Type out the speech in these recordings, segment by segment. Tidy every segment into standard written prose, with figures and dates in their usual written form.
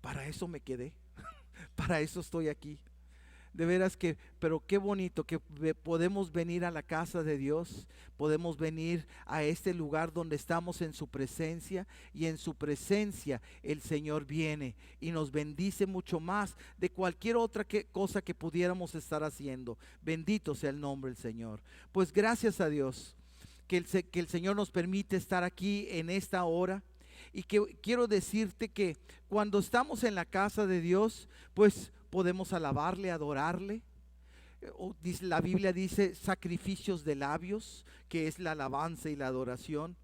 para eso me quedé, para eso estoy aquí. De veras que, pero qué bonito que podemos venir a la casa de Dios, podemos venir a este lugar donde estamos en su presencia, y en su presencia el Señor viene y nos bendice mucho más de cualquier otra cosa que pudiéramos estar haciendo. Bendito sea el nombre del Señor. Pues gracias a Dios que el Señor nos permite estar aquí en esta hora. Y que quiero decirte que cuando estamos en la casa de Dios, pues podemos alabarle, adorarle. La Biblia dice sacrificios de labios, que es la alabanza y la adoración.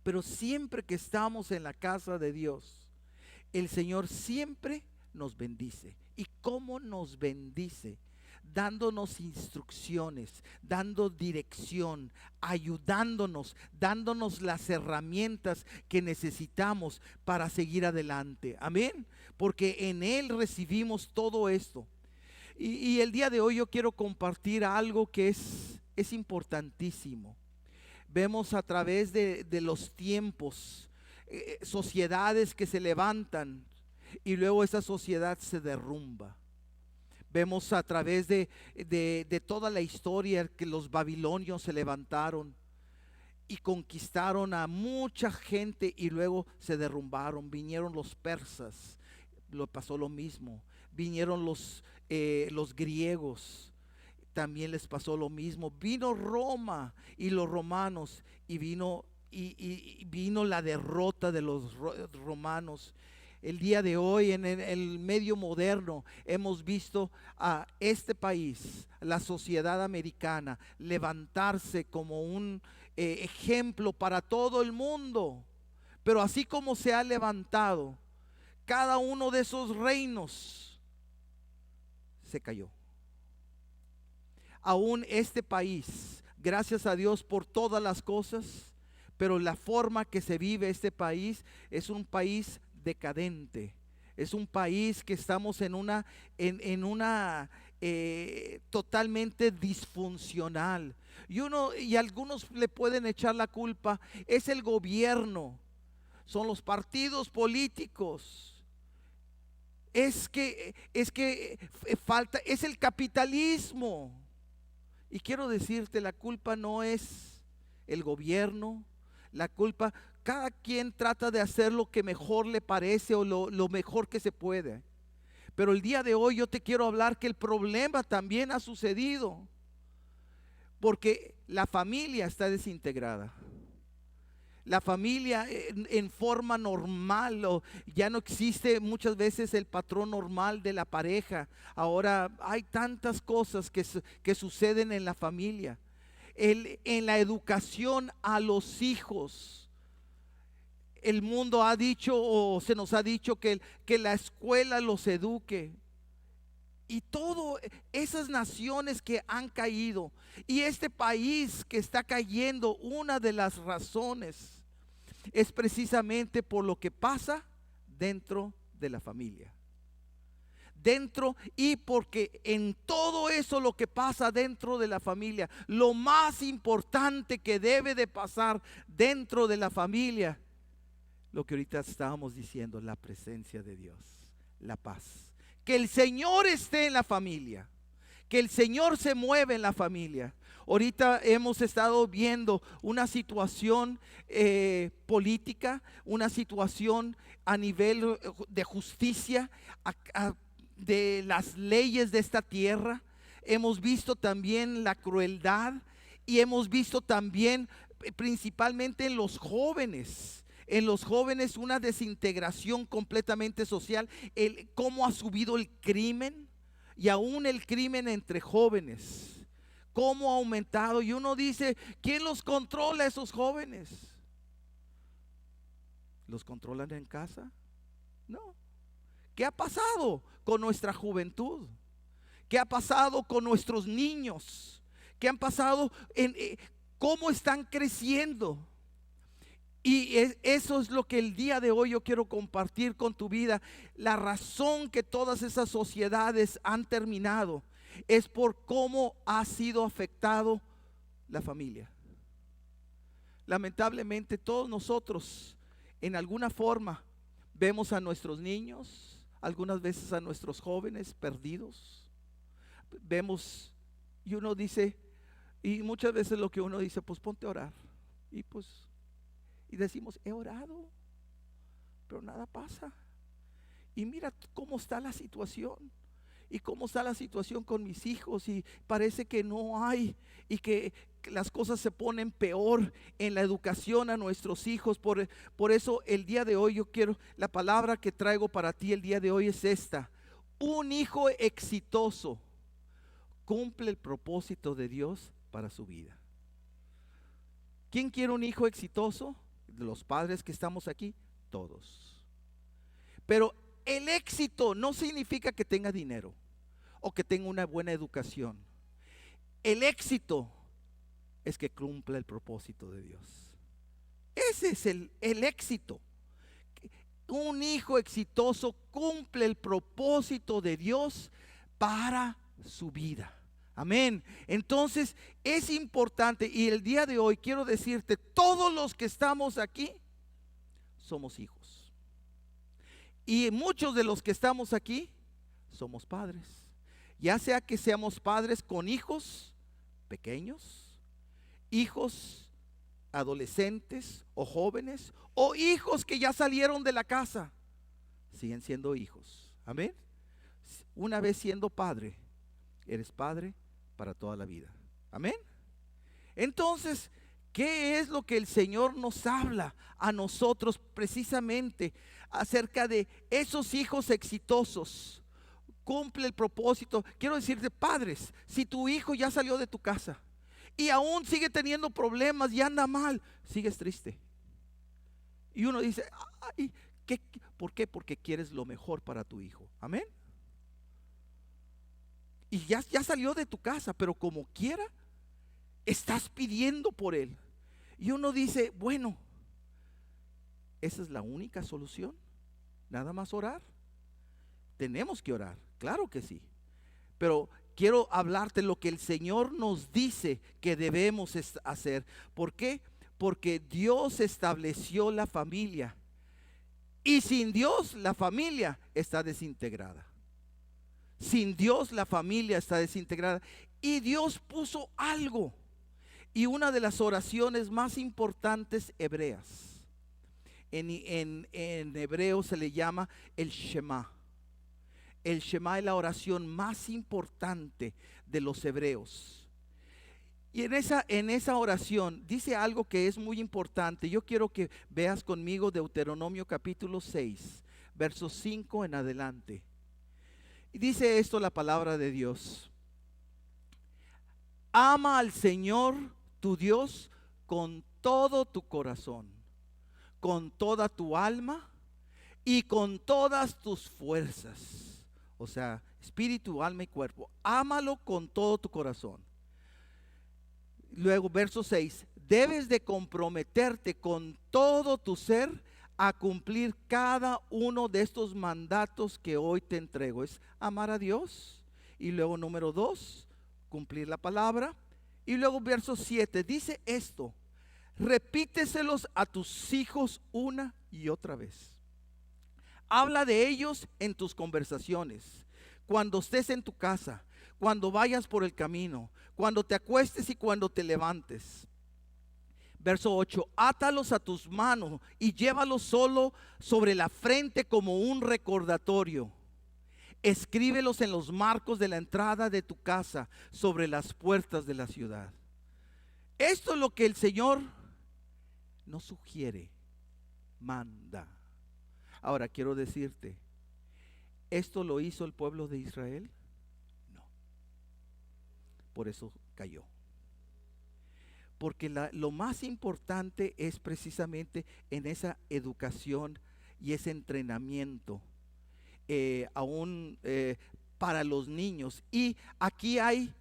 Pero siempre que estamos en la casa de Dios, el Señor siempre nos bendice. ¿Y cómo nos bendice? Dándonos instrucciones, dando dirección, ayudándonos, dándonos las herramientas que necesitamos para seguir adelante. Amén. Porque en Él recibimos todo esto. Y el día de hoy yo quiero compartir algo que es importantísimo. Vemos a través de los tiempos, sociedades que se levantan y luego esa sociedad se derrumba. Vemos a través de toda la historia que los babilonios se levantaron y conquistaron a mucha gente y luego se derrumbaron. Vinieron los persas, lo pasó lo mismo. Vinieron los griegos, también les pasó lo mismo. Vino Roma y los romanos y vino la derrota de los romanos. El día de hoy en el medio moderno hemos visto a este país, la sociedad americana, levantarse como un ejemplo para todo el mundo. Pero así como se ha levantado, cada uno de esos reinos se cayó. Aún este país, gracias a Dios por todas las cosas, pero la forma que se vive este país es un país decadente. Es un país que estamos en una totalmente disfuncional. Y algunos le pueden echar la culpa. Es el gobierno, son los partidos políticos. Es que falta, es el capitalismo. Y quiero decirte, la culpa no es el gobierno, la culpa, cada quien trata de hacer lo que mejor le parece o lo mejor que se puede. Pero el día de hoy yo te quiero hablar que el problema también ha sucedido porque la familia está desintegrada. La familia en forma normal, ya no existe muchas veces el patrón normal de la pareja. Ahora hay tantas cosas que suceden en la familia. En la educación a los hijos, el mundo ha dicho o se nos ha dicho que la escuela los eduque. Y todas esas naciones que han caído y este país que está cayendo, una de las razones es precisamente por lo que pasa dentro de la familia. Y porque en todo eso lo que pasa dentro de la familia, lo más importante que debe de pasar dentro de la familia, lo que ahorita estábamos diciendo, la presencia de Dios, la paz. Que el Señor esté en la familia, que el Señor se mueve en la familia. Ahorita hemos estado viendo una situación política, una situación a nivel de justicia, de las leyes de esta tierra. Hemos visto también la crueldad y hemos visto también principalmente en los jóvenes. En los jóvenes una desintegración completamente social, cómo ha subido el crimen y aún el crimen entre jóvenes, cómo ha aumentado. Y uno dice, ¿quién los controla a esos jóvenes? ¿Los controlan en casa? No. ¿Qué ha pasado con nuestra juventud? ¿Qué ha pasado con nuestros niños? ¿Qué han pasado cómo están creciendo? Y eso es lo que el día de hoy yo quiero compartir con tu vida. La razón que todas esas sociedades han terminado es por cómo ha sido afectado la familia. Lamentablemente todos nosotros en alguna forma Vemos a nuestros niños, algunas veces a nuestros jóvenes perdidos. Vemos y uno dice, y muchas veces lo que uno dice, pues ponte a orar. Y decimos, he orado, pero nada pasa. Y mira cómo está la situación. Y cómo está la situación con mis hijos, y parece que no hay, y que las cosas se ponen peor en la educación a nuestros hijos. Por eso el día de hoy la palabra que traigo para ti el día de hoy es esta: un hijo exitoso cumple el propósito de Dios para su vida. ¿Quién quiere un hijo exitoso? De los padres que estamos aquí, todos. Pero el éxito no significa que tenga dinero o que tenga una buena educación. El éxito es que cumpla el propósito de Dios. Ese es el éxito. Un hijo exitoso cumple el propósito de Dios para su vida. Amén. Entonces es importante, y el día de hoy quiero decirte, todos los que estamos aquí somos hijos. Y muchos de los que estamos aquí somos padres. Ya sea que seamos padres con hijos pequeños, hijos adolescentes o jóvenes, o hijos que ya salieron de la casa, siguen siendo hijos. Amén. Una vez siendo padre, eres padre para toda la vida. Amén. Entonces, ¿qué es lo que el Señor nos habla a nosotros precisamente acerca de esos hijos exitosos? Cumple el propósito. Quiero decirte, padres, si tu hijo ya salió de tu casa y aún sigue teniendo problemas y anda mal, sigues triste. Y uno dice, ay, ¿por qué? Porque quieres lo mejor para tu hijo. Amén. Y ya salió de tu casa, pero como quiera, estás pidiendo por él. Y uno dice, bueno, ¿esa es la única solución? ¿Nada más orar? Tenemos que orar, claro que sí. Pero quiero hablarte lo que el Señor nos dice que debemos hacer. ¿Por qué? Porque Dios estableció la familia. Y sin Dios la familia está desintegrada. Sin Dios la familia está desintegrada. Y Dios puso algo. Y una de las oraciones más importantes hebreas, en hebreo se le llama el Shema. El Shema es la oración más importante de los hebreos. Y en esa oración dice algo que es muy importante. Yo quiero que veas conmigo Deuteronomio capítulo 6, versos 5 en adelante. Y dice esto la palabra de Dios: ama al Señor tu Dios con todo tu corazón, con toda tu alma y con todas tus fuerzas. O sea, espíritu, alma y cuerpo. Ámalo con todo tu corazón. Luego, verso 6. Debes de comprometerte con todo tu ser a cumplir cada uno de estos mandatos que hoy te entrego. Es amar a Dios. Y luego, número 2, cumplir la palabra. Y luego, verso 7, dice esto: repíteselos a tus hijos una y otra vez. Habla de ellos en tus conversaciones, cuando estés en tu casa, cuando vayas por el camino, cuando te acuestes y cuando te levantes. Verso 8, átalos a tus manos y llévalos solo sobre la frente como un recordatorio. Escríbelos en los marcos de la entrada de tu casa, sobre las puertas de la ciudad. Esto es lo que el Señor nos sugiere, manda. Ahora quiero decirte, ¿esto lo hizo el pueblo de Israel? No. Por eso cayó. Porque lo más importante es precisamente en esa educación y ese entrenamiento, aún para los niños. Y aquí hay,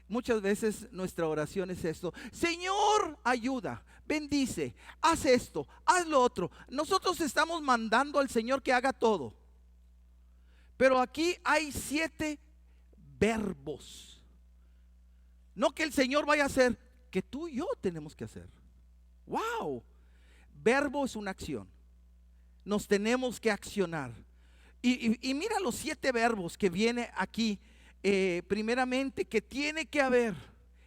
muchas veces nuestra oración es esto: Señor, ayuda, bendice, haz esto, haz lo otro. Nosotros estamos mandando al Señor que haga todo. Pero aquí hay 7 verbos. No que el Señor vaya a hacer, que tú y yo tenemos que hacer. ¡Wow! Verbo es una acción. nos tenemos que accionar. Y mira los 7 verbos que viene aquí, primeramente, que tiene que haber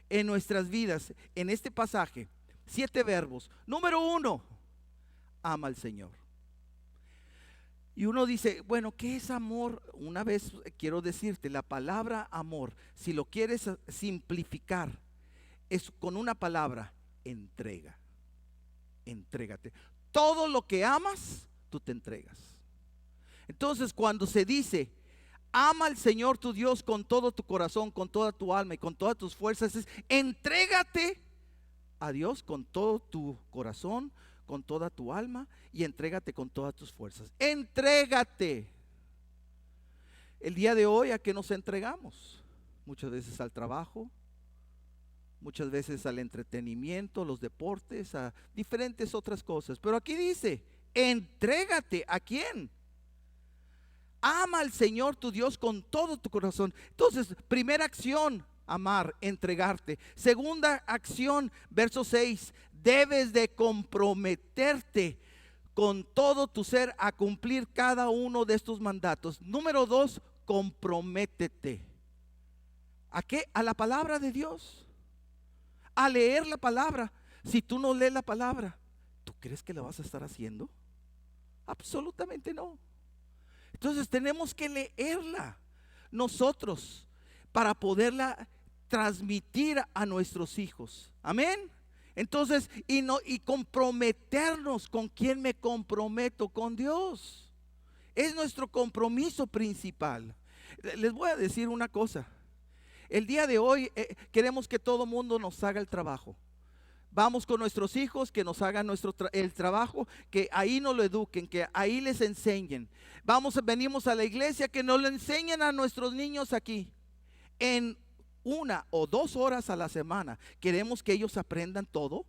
en nuestras vidas, en este pasaje. 7 verbos. Número 1, ama al Señor. Y uno dice, bueno, ¿qué es amor? Una vez quiero decirte, la palabra amor, si lo quieres simplificar, es con una palabra: entrega. Entrégate. Todo lo que amas, tú te entregas. Entonces, cuando se dice, ama al Señor tu Dios con todo tu corazón, con toda tu alma y con todas tus fuerzas, es entrégate a Dios con todo tu corazón, con toda tu alma, y entrégate con todas tus fuerzas. Entrégate. El día de hoy, ¿a qué nos entregamos? Muchas veces al trabajo, muchas veces al entretenimiento, los deportes, a diferentes otras cosas. Pero aquí dice, entrégate. ¿A quién? Ama al Señor tu Dios con todo tu corazón. Entonces, primera acción, amar, entregarte. Segunda acción, verso 6, debes de comprometerte con todo tu ser a cumplir cada uno de estos mandatos. Número 2, comprométete. ¿A qué? A la palabra de Dios, a leer la palabra. Si tú no lees la palabra, ¿tú crees que la vas a estar haciendo? Absolutamente no. Entonces tenemos que leerla nosotros para poderla transmitir a nuestros hijos. Amén. Entonces, y comprometernos. ¿Con quién me comprometo? Con Dios. Es nuestro compromiso principal. Les voy a decir una cosa. El día de hoy queremos que todo mundo nos haga el trabajo. Vamos con nuestros hijos, que nos hagan el trabajo, que ahí nos lo eduquen, que ahí les enseñen. Venimos a la iglesia, que nos lo enseñen a nuestros niños aquí. En 1 o 2 horas a la semana, ¿queremos que ellos aprendan todo?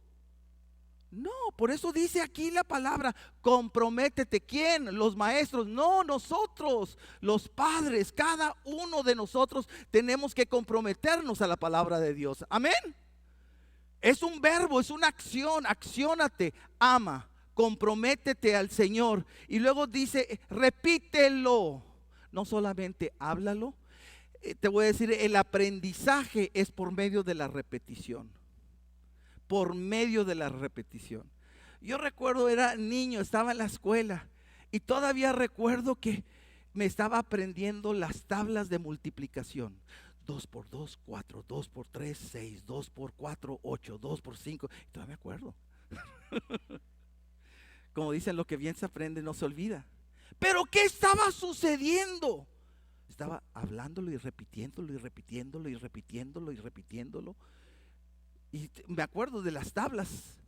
No, por eso dice aquí la palabra, comprométete. ¿Quién? Los maestros. No, nosotros, los padres. Cada uno de nosotros tenemos que comprometernos a la palabra de Dios. Amén. Es un verbo, es una acción. Acciónate, ama, comprométete al Señor. Y luego dice, repítelo. No solamente háblalo. Te voy a decir, el aprendizaje es por medio de la repetición. Por medio de la repetición. Yo recuerdo, era niño, estaba en la escuela y todavía recuerdo que me estaba aprendiendo las tablas de multiplicación. 2 por 2, 4, 2 por 3, 6, 2 por 4, 8, 2 por 5. Todavía me acuerdo. Como dicen, lo que bien se aprende no se olvida. Pero ¿qué estaba sucediendo? Estaba hablándolo y repitiéndolo y repitiéndolo y repitiéndolo y repitiéndolo. Y me acuerdo de las tablas.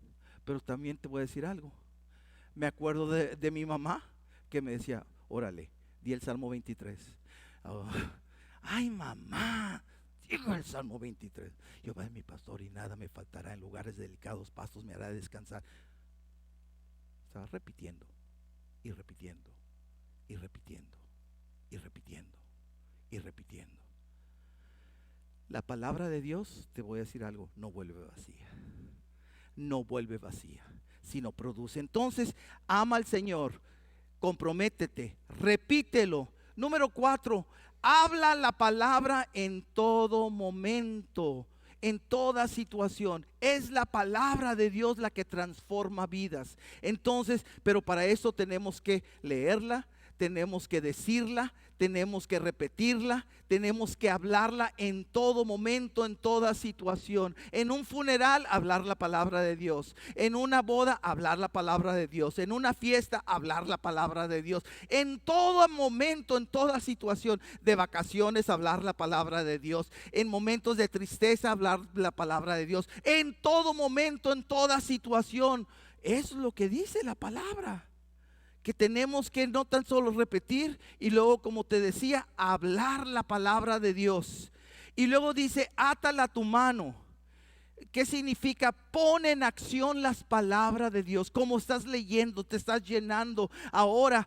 Pero también te voy a decir algo. Me acuerdo de mi mamá, que me decía, órale, di el Salmo 23. Oh, ay, mamá, digo el Salmo 23. Jehová es mi pastor y nada me faltará, en lugares delicados pastos me hará descansar. Estaba repitiendo y repitiendo y repitiendo y repitiendo y repitiendo. La palabra de Dios, te voy a decir algo, no vuelve vacía. No vuelve vacía, sino produce. Entonces, ama al Señor, comprométete, repítelo. Número 4, habla la palabra en todo momento, en toda situación. Es la palabra de Dios la que transforma vidas. Entonces, pero para eso tenemos que leerla, tenemos que decirla, tenemos que repetirla, tenemos que hablarla en todo momento, en toda situación. En un funeral, hablar la palabra de Dios. En una boda, hablar la palabra de Dios. En una fiesta, hablar la palabra de Dios. En todo momento, en toda situación. De vacaciones, hablar la palabra de Dios. En momentos de tristeza, hablar la palabra de Dios. En todo momento, en toda situación. Es lo que dice la palabra. Que tenemos que no tan solo repetir y luego, como te decía, hablar la palabra de Dios. Y luego dice, átala a tu mano. ¿Qué significa? Pon en acción las palabras de Dios. Como estás leyendo, te estás llenando. Ahora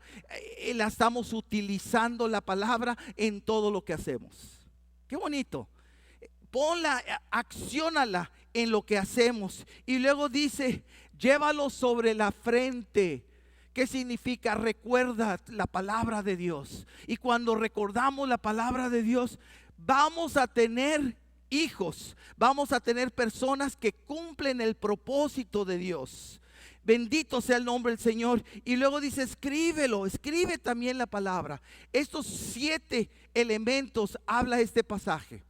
la estamos utilizando la palabra en todo lo que hacemos. Qué bonito. Ponla, acciónala en lo que hacemos. Y luego dice, llévalo sobre la frente. ¿Qué significa? Recuerda la palabra de Dios. Y cuando recordamos la palabra de Dios, vamos a tener hijos, vamos a tener personas que cumplen el propósito de Dios. Bendito sea el nombre del Señor. Y luego dice, escríbelo, escribe también la palabra. Estos 7 elementos habla este pasaje.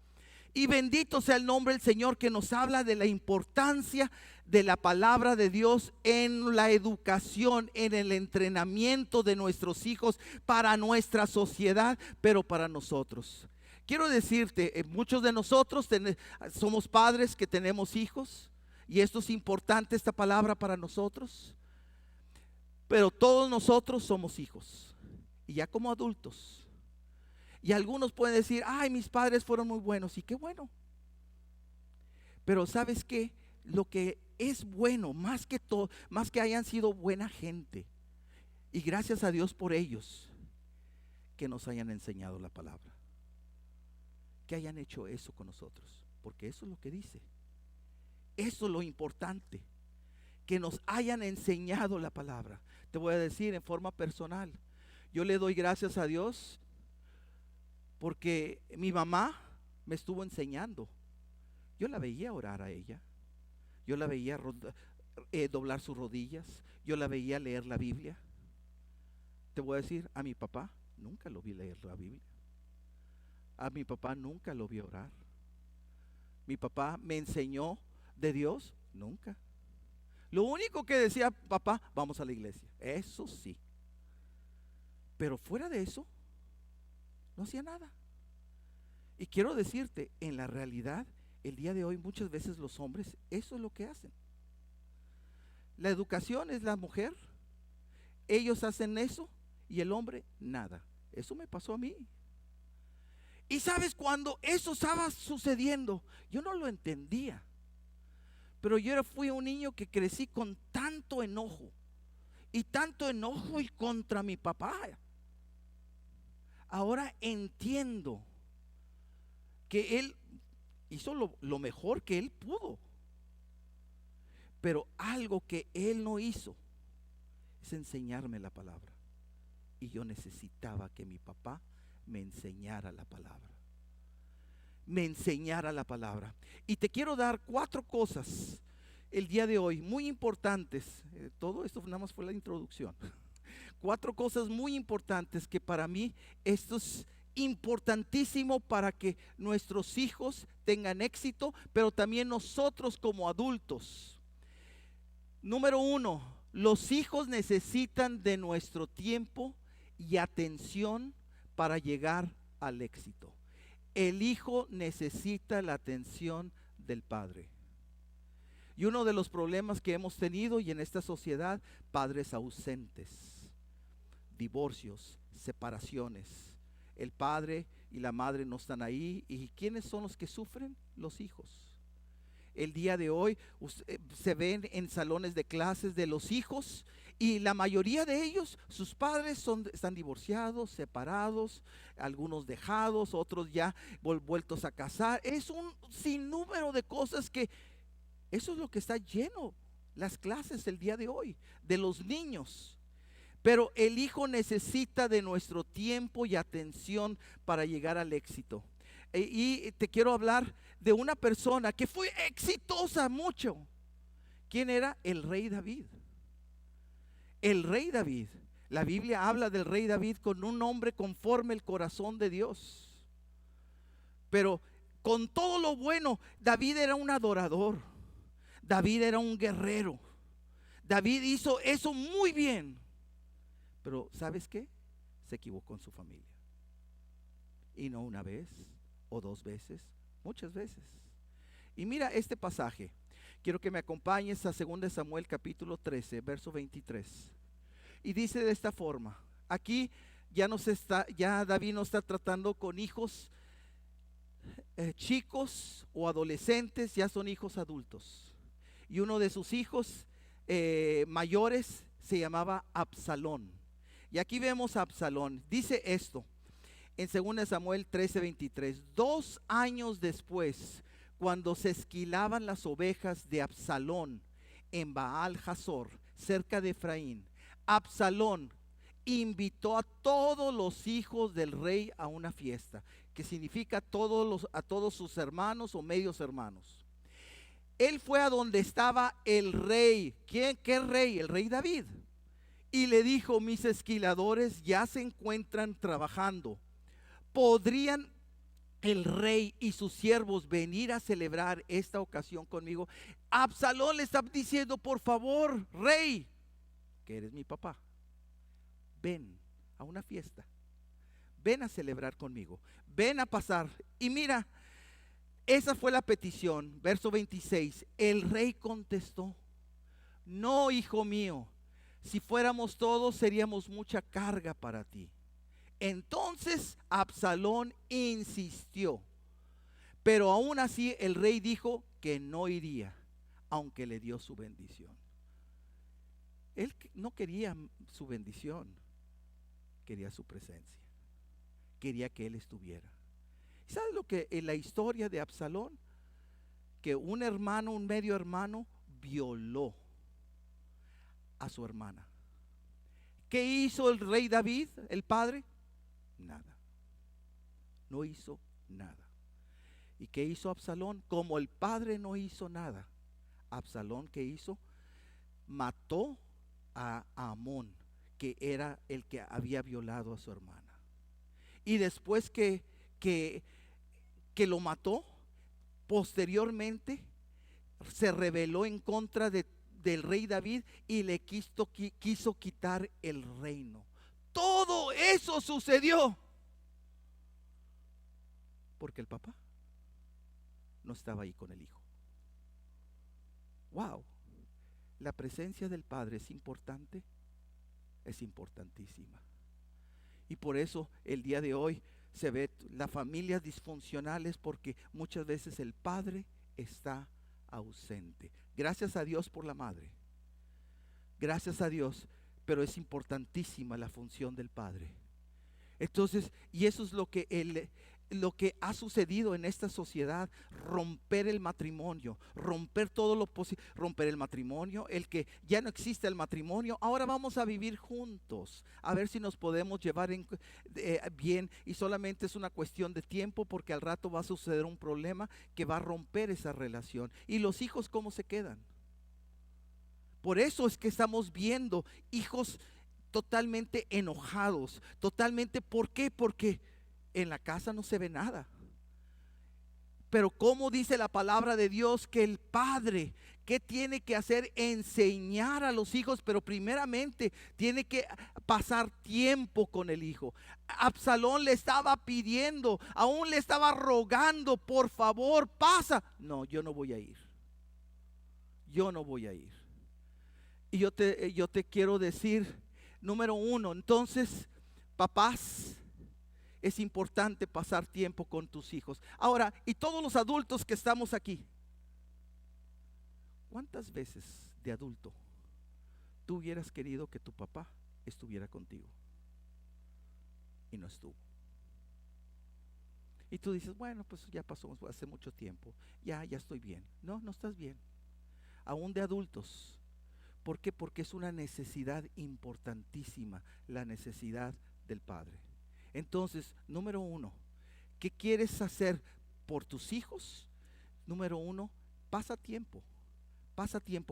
Y bendito sea el nombre del Señor, que nos habla de la importancia de la palabra de Dios en la educación, en el entrenamiento de nuestros hijos para nuestra sociedad, pero para nosotros. Quiero decirte, muchos de nosotros somos padres que tenemos hijos, y esto es importante, esta palabra para nosotros. Pero todos nosotros somos hijos, y ya como adultos. Y algunos pueden decir, ay, mis padres fueron muy buenos, y qué bueno. Pero ¿sabes qué? Lo que es bueno, más que todo, más que hayan sido buena gente, y gracias a Dios por ellos, que nos hayan enseñado la palabra, que hayan hecho eso con nosotros, porque eso es lo que dice. Eso es lo importante, que nos hayan enseñado la palabra. Te voy a decir en forma personal, yo le doy gracias a Dios porque mi mamá me estuvo enseñando. Yo la veía orar a ella, yo la veía doblar sus rodillas, yo la veía leer la Biblia. Te voy a decir, a mi papá nunca lo vi leer la Biblia, a mi papá nunca lo vi orar. Mi papá me enseñó de Dios, nunca. Lo único que decía, papá, vamos a la iglesia, eso sí. Pero fuera de eso, no hacía nada. Y quiero decirte, en la realidad, el día de hoy muchas veces los hombres, eso es lo que hacen. La educación es la mujer, ellos hacen eso y el hombre nada. Eso me pasó a mí. Y sabes, cuando eso estaba sucediendo, yo no lo entendía. Pero yo fui un niño que crecí con tanto enojo y contra mi papá. Ahora entiendo que él hizo lo mejor que él pudo, pero algo que él no hizo es enseñarme la palabra, y yo necesitaba que mi papá me enseñara la palabra, y te quiero dar 4 cosas el día de hoy muy importantes. Todo esto nada más fue la introducción. 4 cosas muy importantes que para mí esto es importantísimo para que nuestros hijos tengan éxito, pero también nosotros como adultos. Número 1, los hijos necesitan de nuestro tiempo y atención para llegar al éxito. El hijo necesita la atención del padre. Y uno de los problemas que hemos tenido y en esta sociedad, padres ausentes, divorcios, separaciones. El padre y la madre no están ahí. ¿Y quiénes son los que sufren? Los hijos. El día de hoy se ven en salones de clases de los hijos, y la mayoría de ellos, sus padres están divorciados, separados, algunos dejados, otros ya vueltos a casar. Es un sinnúmero de cosas que eso es lo que está lleno las clases el día de hoy, de los niños. Pero el hijo necesita de nuestro tiempo y atención para llegar al éxito. Y te quiero hablar de una persona que fue exitosa mucho. ¿Quién era? El rey David. El rey David. La Biblia habla del rey David con un hombre conforme el corazón de Dios. Pero con todo lo bueno, David era un adorador. David era un guerrero. David hizo eso muy bien. Pero ¿sabes qué? Se equivocó en su familia. Y no una vez o 2 veces, muchas veces. Y mira este pasaje. Quiero que me acompañes a 2 Samuel capítulo 13, verso 23. Y dice de esta forma. Aquí ya David no está tratando con hijos chicos o adolescentes, ya son hijos adultos. Y uno de sus hijos mayores se llamaba Absalón. Y aquí vemos a Absalón. Dice esto en 2 Samuel 13:23. 2 años después, cuando se esquilaban las ovejas de Absalón en Baal Hazor, cerca de Efraín, Absalón invitó a todos los hijos del rey a una fiesta, que significa a todos sus hermanos o medios hermanos. Él fue a donde estaba el rey. ¿Qué rey? El rey David. Y le dijo: mis esquiladores ya se encuentran trabajando. ¿Podrían el rey y sus siervos venir a celebrar esta ocasión conmigo? Absalón le está diciendo: por favor, rey, que eres mi papá, ven a una fiesta, ven a celebrar conmigo, ven a pasar. Y mira, esa fue la petición. Verso 26, el rey contestó: no, hijo mío, si fuéramos todos seríamos mucha carga para ti. Entonces Absalón insistió, pero aún así el rey dijo que no iría, aunque le dio su bendición. Él no quería su bendición, quería su presencia, quería que él estuviera. ¿Sabes lo que en la historia de Absalón? Que un hermano, un medio hermano, violó a su hermana. ¿Qué hizo el rey David, el padre? Nada. No hizo nada. ¿Y qué hizo Absalón? Como el padre no hizo nada, Absalón, ¿qué hizo? Mató a Amón, que era el que había violado a su hermana. Y después que lo mató, posteriormente se rebeló en contra del rey David y le quiso quitar el reino. Todo eso sucedió porque el papá no estaba ahí con el hijo. Wow, la presencia del padre es importante, es importantísima. Y por eso el día de hoy se ve las familias disfuncionales, porque muchas veces el padre está ausente. Gracias a Dios por la madre, gracias a Dios, pero es importantísima la función del padre. Entonces, y eso es lo que ha sucedido en esta sociedad: romper el matrimonio, romper todo lo posible, romper el matrimonio, el que ya no existe el matrimonio, ahora vamos a vivir juntos, a ver si nos podemos llevar bien, y solamente es una cuestión de tiempo, porque al rato va a suceder un problema que va a romper esa relación. ¿Y los hijos cómo se quedan? Por eso es que estamos viendo hijos totalmente enojados, totalmente. ¿Por qué? Porque en la casa no se ve nada. Pero como dice la palabra de Dios, que el padre, ¿qué tiene que hacer? Enseñar a los hijos, pero primeramente tiene que pasar tiempo con el hijo. Absalón le estaba pidiendo, aún le estaba rogando: por favor, pasa. No, yo no voy a ir. Yo no voy a ir. Y yo te quiero decir, número uno, entonces, papás, es importante pasar tiempo con tus hijos. Ahora, y todos los adultos que estamos aquí, ¿cuántas veces de adulto tú hubieras querido que tu papá estuviera contigo y no estuvo? Y tú dices: bueno, pues ya pasó hace mucho tiempo, ya estoy bien. No, no estás bien. Aún de adultos. ¿Por qué? Porque es una necesidad importantísima, la necesidad del padre. Entonces, número uno, ¿qué quieres hacer por tus hijos? Número uno, pasa tiempo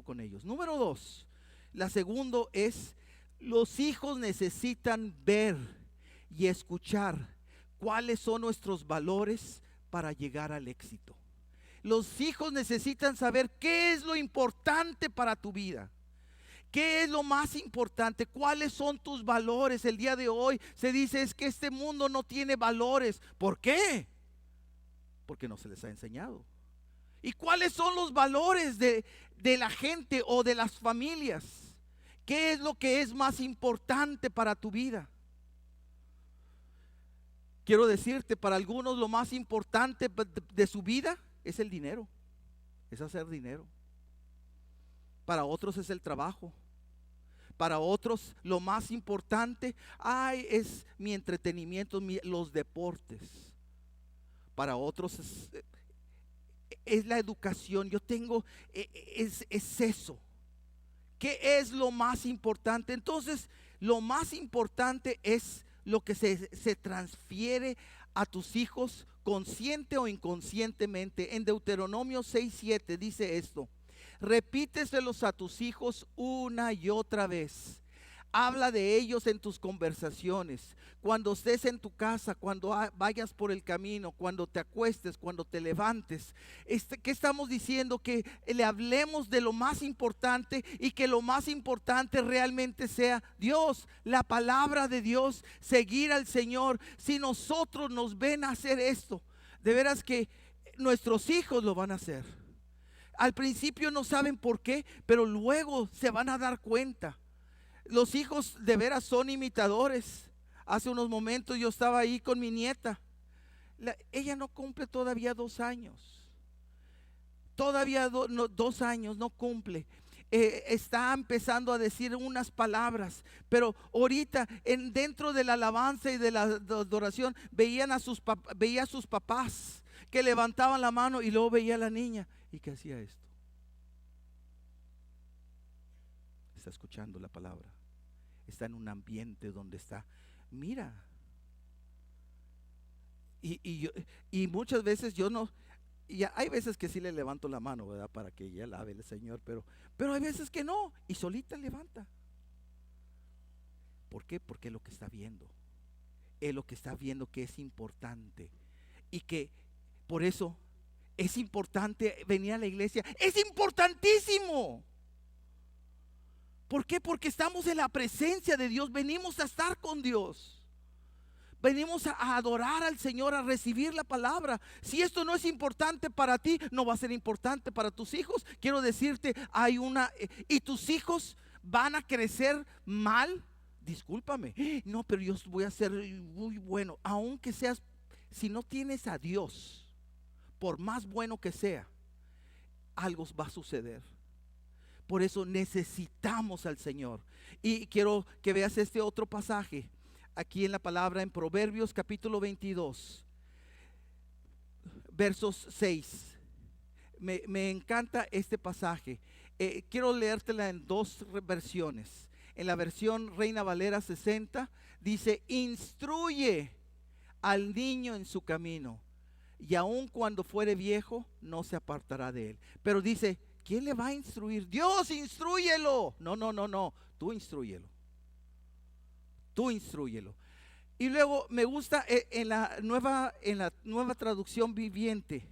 con ellos. Número dos, la segunda es: los hijos necesitan ver y escuchar cuáles son nuestros valores para llegar al éxito. Los hijos necesitan saber qué es lo importante para tu vida. ¿Qué es lo más importante? ¿Cuáles son tus valores? El día de hoy se dice es que este mundo no tiene valores. ¿Por qué? Porque no se les ha enseñado. ¿Y cuáles son los valores de la gente o de las familias? ¿Qué es lo que es más importante para tu vida? Quiero decirte, para algunos lo más importante de su vida es el dinero, es hacer dinero. Para otros es el trabajo. Para otros lo más importante es mi entretenimiento, los deportes. Para otros es la educación. Es eso. ¿Qué es lo más importante? Entonces, lo más importante es lo que se transfiere a tus hijos consciente o inconscientemente. En Deuteronomio 6:7 dice esto: repíteselos a tus hijos una y otra vez. Habla de ellos en tus conversaciones, cuando estés en tu casa, cuando vayas por el camino, cuando te acuestes, cuando te levantes. ¿Qué estamos diciendo? Que le hablemos de lo más importante, y que lo más importante realmente sea Dios, la palabra de Dios, seguir al Señor. Si nosotros nos ven hacer esto, de veras que nuestros hijos lo van a hacer. Al principio no saben por qué, pero luego se van a dar cuenta. Los hijos de veras son imitadores. Hace unos momentos yo estaba ahí con mi nieta. Ella no cumple todavía 2 años. Todavía 2 años no cumple. Está empezando a decir unas palabras, pero ahorita dentro de la alabanza y de la adoración veía a sus papás que levantaban la mano, y luego veía a la niña y que hacía esto. Está escuchando la palabra, está en un ambiente donde está, mira, y muchas veces yo no, y hay veces que sí le levanto la mano, ¿verdad? Para que ella alabe al Señor, pero hay veces que no, y solita levanta. ¿Por qué? Porque es lo que está viendo, es lo que está viendo que es importante, y que por eso es importante venir a la iglesia. Es importantísimo. ¿Por qué? Porque estamos en la presencia de Dios. Venimos a estar con Dios. Venimos a adorar al Señor, a recibir la palabra. Si esto no es importante para ti, no va a ser importante para tus hijos. Quiero decirte, y tus hijos van a crecer mal. Discúlpame, no, pero yo voy a ser muy bueno. Aunque seas, si no tienes a Dios, por más bueno que sea, algo va a suceder. Por eso necesitamos al Señor. Y quiero que veas este otro pasaje aquí en la palabra, en Proverbios capítulo 22, versos 6. Me encanta este pasaje. Quiero leértela en 2 versiones. En la versión Reina Valera 60 dice: instruye al niño en su camino, y aun cuando fuere viejo no se apartará de él. Pero dice, ¿quién le va a instruir? Dios, instrúyelo. No, tú instrúyelo. Tú instrúyelo. Y luego me gusta en la nueva traducción viviente.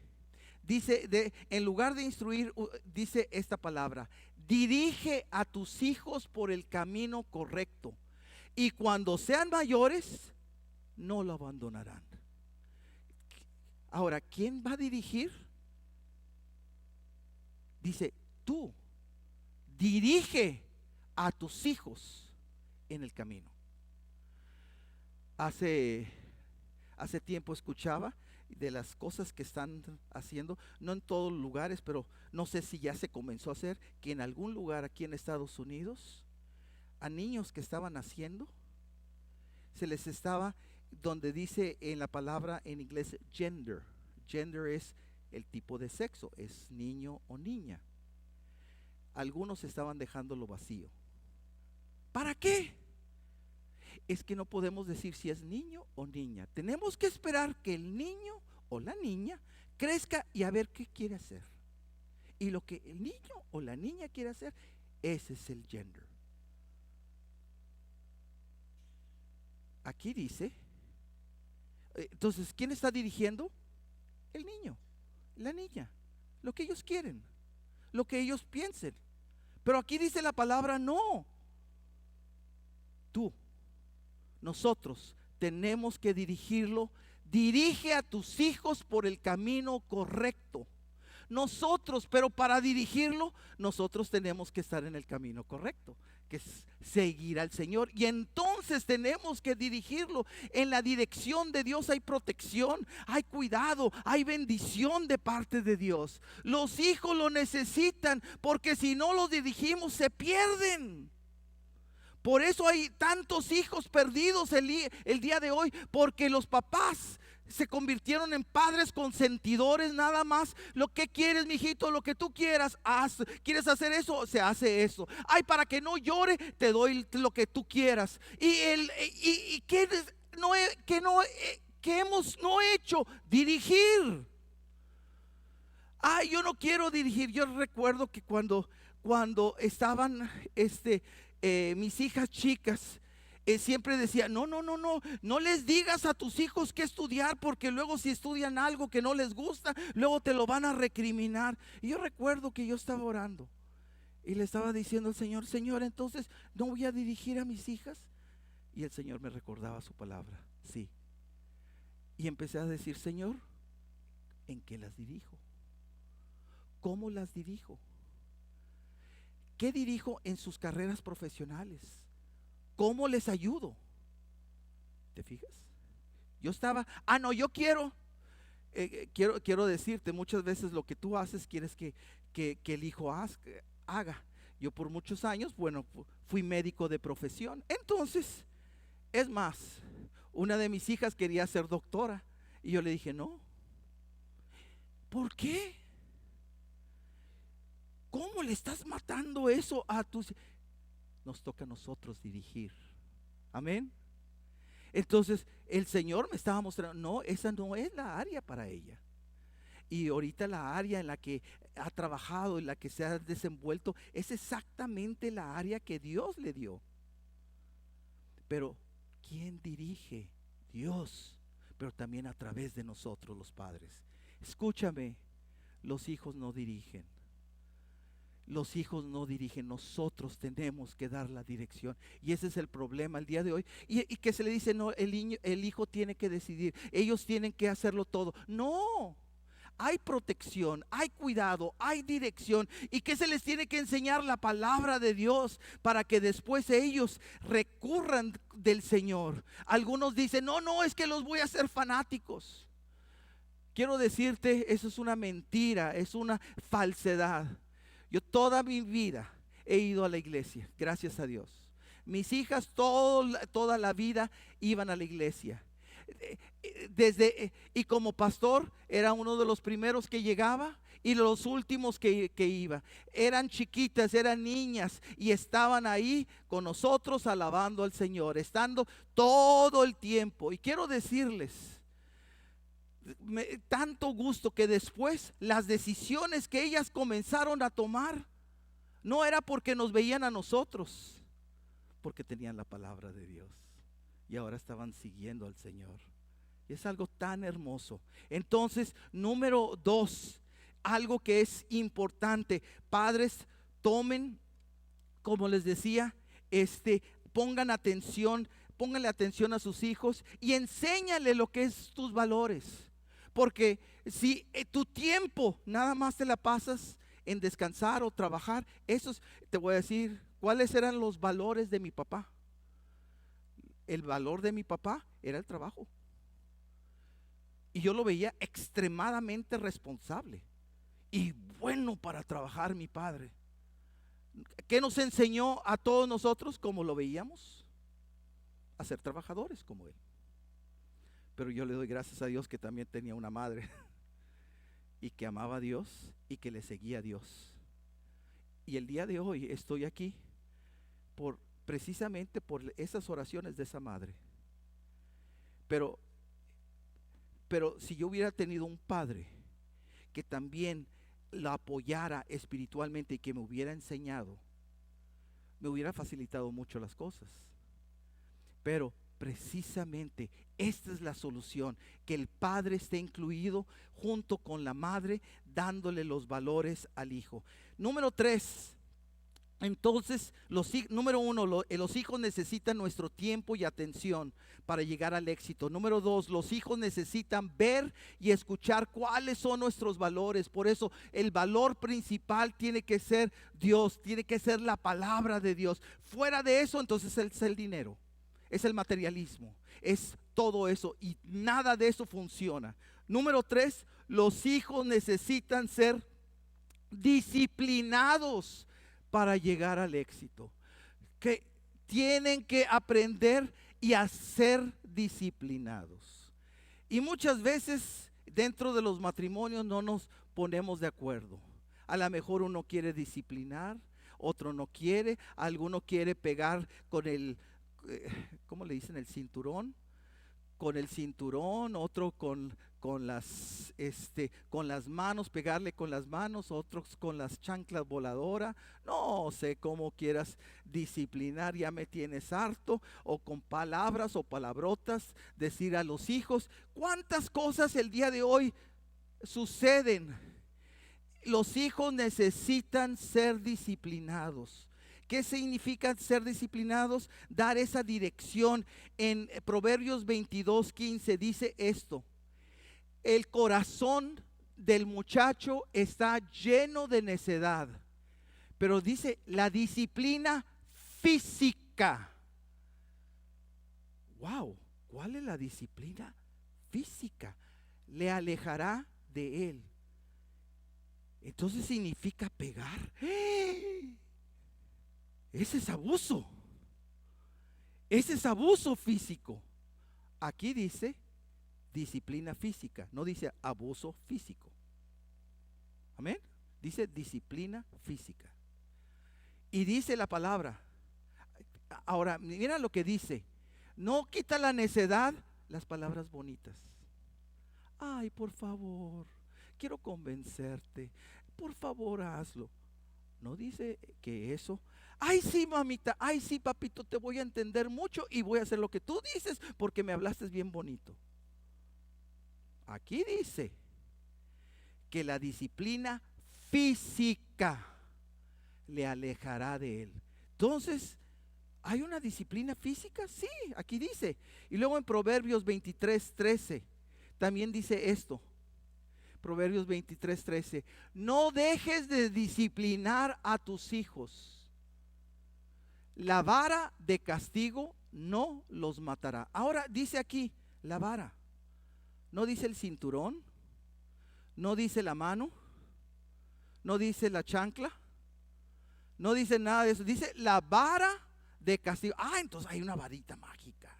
Dice, en lugar de instruir, dice esta palabra: dirige a tus hijos por el camino correcto, y cuando sean mayores no lo abandonarán. Ahora, ¿quién va a dirigir? Dice, tú dirige a tus hijos en el camino. Hace tiempo escuchaba de las cosas que están haciendo, no en todos los lugares, pero no sé si ya se comenzó a hacer, que en algún lugar aquí en Estados Unidos, a niños que estaban naciendo, se les estaba, donde dice en la palabra en inglés gender es el tipo de sexo, es niño o niña. Algunos estaban dejándolo vacío. ¿Para qué? Es que no podemos decir si es niño o niña. Tenemos que esperar que el niño o la niña crezca y a ver qué quiere hacer. Y lo que el niño o la niña quiere hacer, ese es el gender. Aquí dice, entonces, ¿quién está dirigiendo? El niño, la niña, lo que ellos quieren, lo que ellos piensen. Pero aquí dice la palabra, no. Nosotros tenemos que dirigirlo. Dirige a tus hijos por el camino correcto. Nosotros, pero para dirigirlo, nosotros tenemos que estar en el camino correcto, que es seguir al Señor. Y entonces tenemos que dirigirlo. En la dirección de Dios hay protección, hay cuidado, hay bendición de parte de Dios. Los hijos lo necesitan, porque si no los dirigimos se pierden. Por eso hay tantos hijos perdidos el día de hoy, porque los papás se convirtieron en padres consentidores nada más. Lo que quieres, mijito, lo que tú quieras, haz. ¿Quieres hacer eso? Se hace eso. Ay, para que no llore, te doy lo que tú quieras. Y que hemos no hecho dirigir. Ay, yo no quiero dirigir. Yo recuerdo que cuando estaban mis hijas chicas, siempre decía, no les digas a tus hijos qué estudiar, porque luego si estudian algo que no les gusta, luego te lo van a recriminar. Y yo recuerdo que yo estaba orando y le estaba diciendo al Señor, Señor, entonces no voy a dirigir a mis hijas. Y el Señor me recordaba su palabra, sí. Y empecé a decir, Señor, ¿en qué las dirijo? ¿Cómo las dirijo? ¿Qué dirijo en sus carreras profesionales? ¿Cómo les ayudo? ¿Te fijas? Yo estaba, yo quiero decirte, muchas veces lo que tú haces quieres que el hijo haga. Yo por muchos años, fui médico de profesión. Entonces, es más, una de mis hijas quería ser doctora y yo le dije, no. ¿Por qué? ¿Cómo le estás matando eso a tus? Nos toca a nosotros dirigir. Amén. Entonces el Señor me estaba mostrando, no, esa no es la área para ella. Y ahorita la área en la que ha trabajado, en la que se ha desenvuelto, es exactamente la área que Dios le dio. Pero ¿quién dirige? Dios, pero también a través de nosotros los padres. Escúchame, los hijos no dirigen. Los hijos no dirigen, nosotros tenemos que dar la dirección. Y ese es el problema el día de hoy. Y que se le dice, no, el hijo tiene que decidir, ellos tienen que hacerlo todo. No, hay protección, hay cuidado, hay dirección. Y que se les tiene que enseñar la palabra de Dios para que después ellos recurran del Señor. Algunos dicen, no, es que los voy a hacer fanáticos. Quiero decirte, eso es una mentira, es una falsedad. Yo toda mi vida he ido a la iglesia, gracias a Dios. Mis hijas toda la vida iban a la iglesia. Y como pastor era uno de los primeros que llegaba y los últimos que iba. Eran chiquitas, eran niñas y estaban ahí con nosotros alabando al Señor, estando todo el tiempo. Y quiero decirles, tanto gusto que después las decisiones que ellas comenzaron a tomar no era porque nos veían a nosotros, porque tenían la palabra de Dios y ahora estaban siguiendo al Señor. Y es algo tan hermoso. Entonces, número 2, algo que es importante, padres, tomen, como les decía, pónganle atención a sus hijos y enséñale lo que es tus valores. Porque si tu tiempo nada más te la pasas en descansar o trabajar, te voy a decir, ¿cuáles eran los valores de mi papá? El valor de mi papá era el trabajo. Y yo lo veía extremadamente responsable y bueno para trabajar mi padre. ¿Qué nos enseñó a todos nosotros? Como lo veíamos, a ser trabajadores como él. Pero yo le doy gracias a Dios que también tenía una madre y que amaba a Dios y que le seguía a Dios. Y el día de hoy estoy aquí precisamente por esas oraciones de esa madre. Pero si yo hubiera tenido un padre que también la apoyara espiritualmente y que me hubiera enseñado, me hubiera facilitado mucho las cosas. Pero precisamente esta es la solución, que el padre esté incluido junto con la madre, dándole los valores al hijo. Número 3, entonces, número 1, los hijos necesitan nuestro tiempo y atención para llegar al éxito. Número 2, los hijos necesitan ver y escuchar cuáles son nuestros valores. Por eso el valor principal tiene que ser Dios, tiene que ser la palabra de Dios. Fuera de eso, entonces es el dinero, es el materialismo, es todo eso y nada de eso funciona. Número 3, los hijos necesitan ser disciplinados para llegar al éxito. Que tienen que aprender y a ser disciplinados. Y muchas veces dentro de los matrimonios no nos ponemos de acuerdo. A lo mejor uno quiere disciplinar, otro no quiere, alguno quiere pegar con el, ¿cómo le dicen? El cinturón. Con el cinturón, otro con las manos, pegarle con las manos, otros con las chanclas voladoras. No sé cómo quieras disciplinar, ya me tienes harto, o con palabras o palabrotas, decir a los hijos. ¿Cuántas cosas el día de hoy suceden? Los hijos necesitan ser disciplinados. ¿Qué significa ser disciplinados? Dar esa dirección. En Proverbios 22:15 dice esto: el corazón del muchacho está lleno de necedad, pero dice la disciplina física. Wow, ¿cuál es la disciplina física? Le alejará de él. Entonces significa pegar. Ese es abuso. Ese es abuso físico. Aquí dice disciplina física, no dice abuso físico. Amén. Dice disciplina física. Y dice la palabra. Ahora, mira lo que dice. No quita la necedad, las palabras bonitas. Ay, por favor, quiero convencerte. Por favor, hazlo. No dice que eso. Ay, sí, mamita. Ay, sí, papito, te voy a entender mucho y voy a hacer lo que tú dices porque me hablaste bien bonito. Aquí dice que la disciplina física le alejará de él. Entonces, ¿hay una disciplina física? Sí, aquí dice. Y luego en Proverbios 23:13 también dice esto. Proverbios 23:13. No dejes de disciplinar a tus hijos. La vara de castigo no los matará. Ahora dice aquí la vara. No dice el cinturón. No dice la mano. No dice la chancla. No dice nada de eso. Dice la vara de castigo. Ah, entonces hay una varita mágica.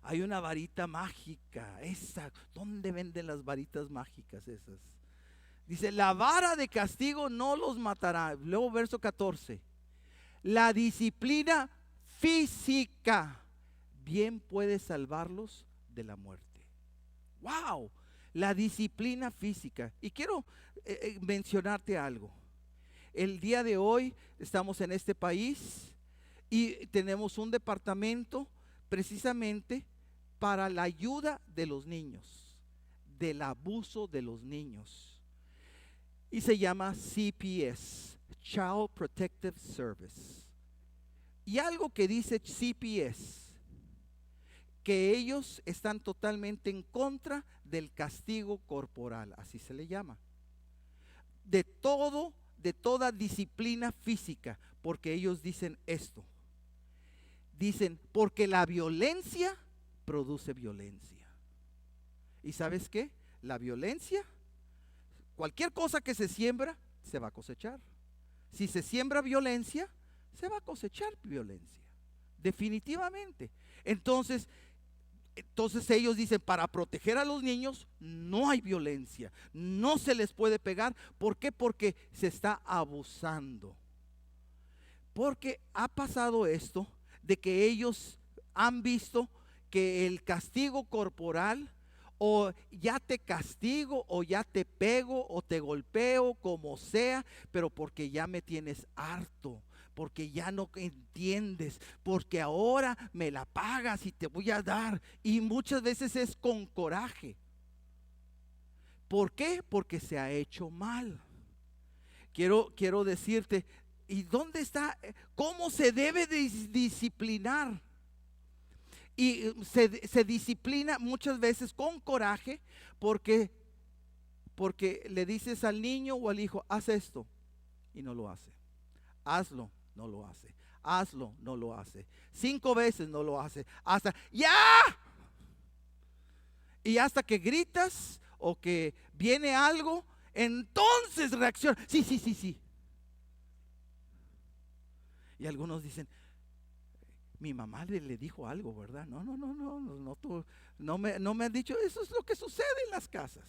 Hay una varita mágica. Esa, ¿dónde venden las varitas mágicas esas? Dice, la vara de castigo no los matará. Luego verso 14. La disciplina física bien puede salvarlos de la muerte. ¡Wow! La disciplina física. Y quiero mencionarte algo. El día de hoy estamos en este país y tenemos un departamento precisamente para la ayuda de los niños, del abuso de los niños. Y se llama CPS, Child Protective Service. Y algo que dice CPS, que ellos están totalmente en contra del castigo corporal, así se le llama. De toda disciplina física, porque ellos dicen esto. Dicen, porque la violencia produce violencia. ¿Y sabes qué? La violencia, cualquier cosa que se siembra, se va a cosechar. Si se siembra violencia, se va a cosechar violencia. Definitivamente. Entonces ellos dicen, para proteger a los niños no hay violencia, no se les puede pegar. ¿Por qué? Porque se está abusando. Porque ha pasado esto de que ellos han visto que el castigo corporal, o ya te castigo, o ya te pego, o te golpeo, como sea, pero porque ya me tienes harto, porque ya no entiendes, porque ahora me la pagas y te voy a dar. Y muchas veces es con coraje. ¿Por qué? Porque se ha hecho mal. Quiero decirte, ¿y dónde está? ¿Cómo se debe disciplinar? Y se disciplina muchas veces con coraje, porque le dices al niño o al hijo, haz esto, y no lo hace. Hazlo, no lo hace. Hazlo, no lo hace. 5 veces no lo hace. Hasta, ¡ya! Y hasta que gritas o que viene algo, entonces reacciona. Sí, sí. Y algunos dicen, mi mamá le dijo algo, ¿verdad? No me han dicho, eso es lo que sucede en las casas.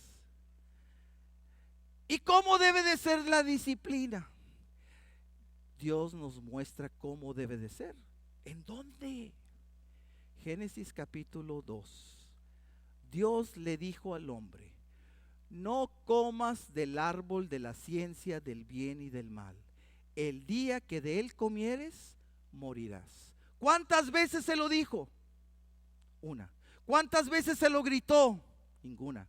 ¿Y cómo debe de ser la disciplina? Dios nos muestra cómo debe de ser. ¿En dónde? Génesis capítulo 2. Dios le dijo al hombre: no comas del árbol de la ciencia del bien y del mal. El día que de él comieres, morirás. ¿Cuántas veces se lo dijo? Una. ¿Cuántas veces se lo gritó? Ninguna.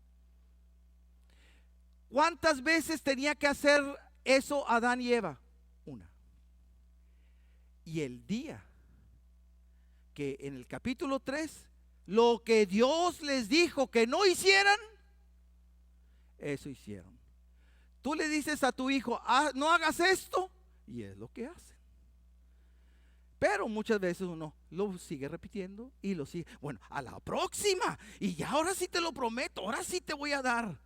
¿Cuántas veces tenía que hacer eso Adán y Eva? Una. Y el día que en el capítulo 3, lo que Dios les dijo que no hicieran, eso hicieron. Tú le dices a tu hijo: no hagas esto, y es lo que hacen. Pero muchas veces uno lo sigue repitiendo y lo sigue. Bueno, a la próxima, y ya ahora sí te lo prometo, ahora sí te voy a dar.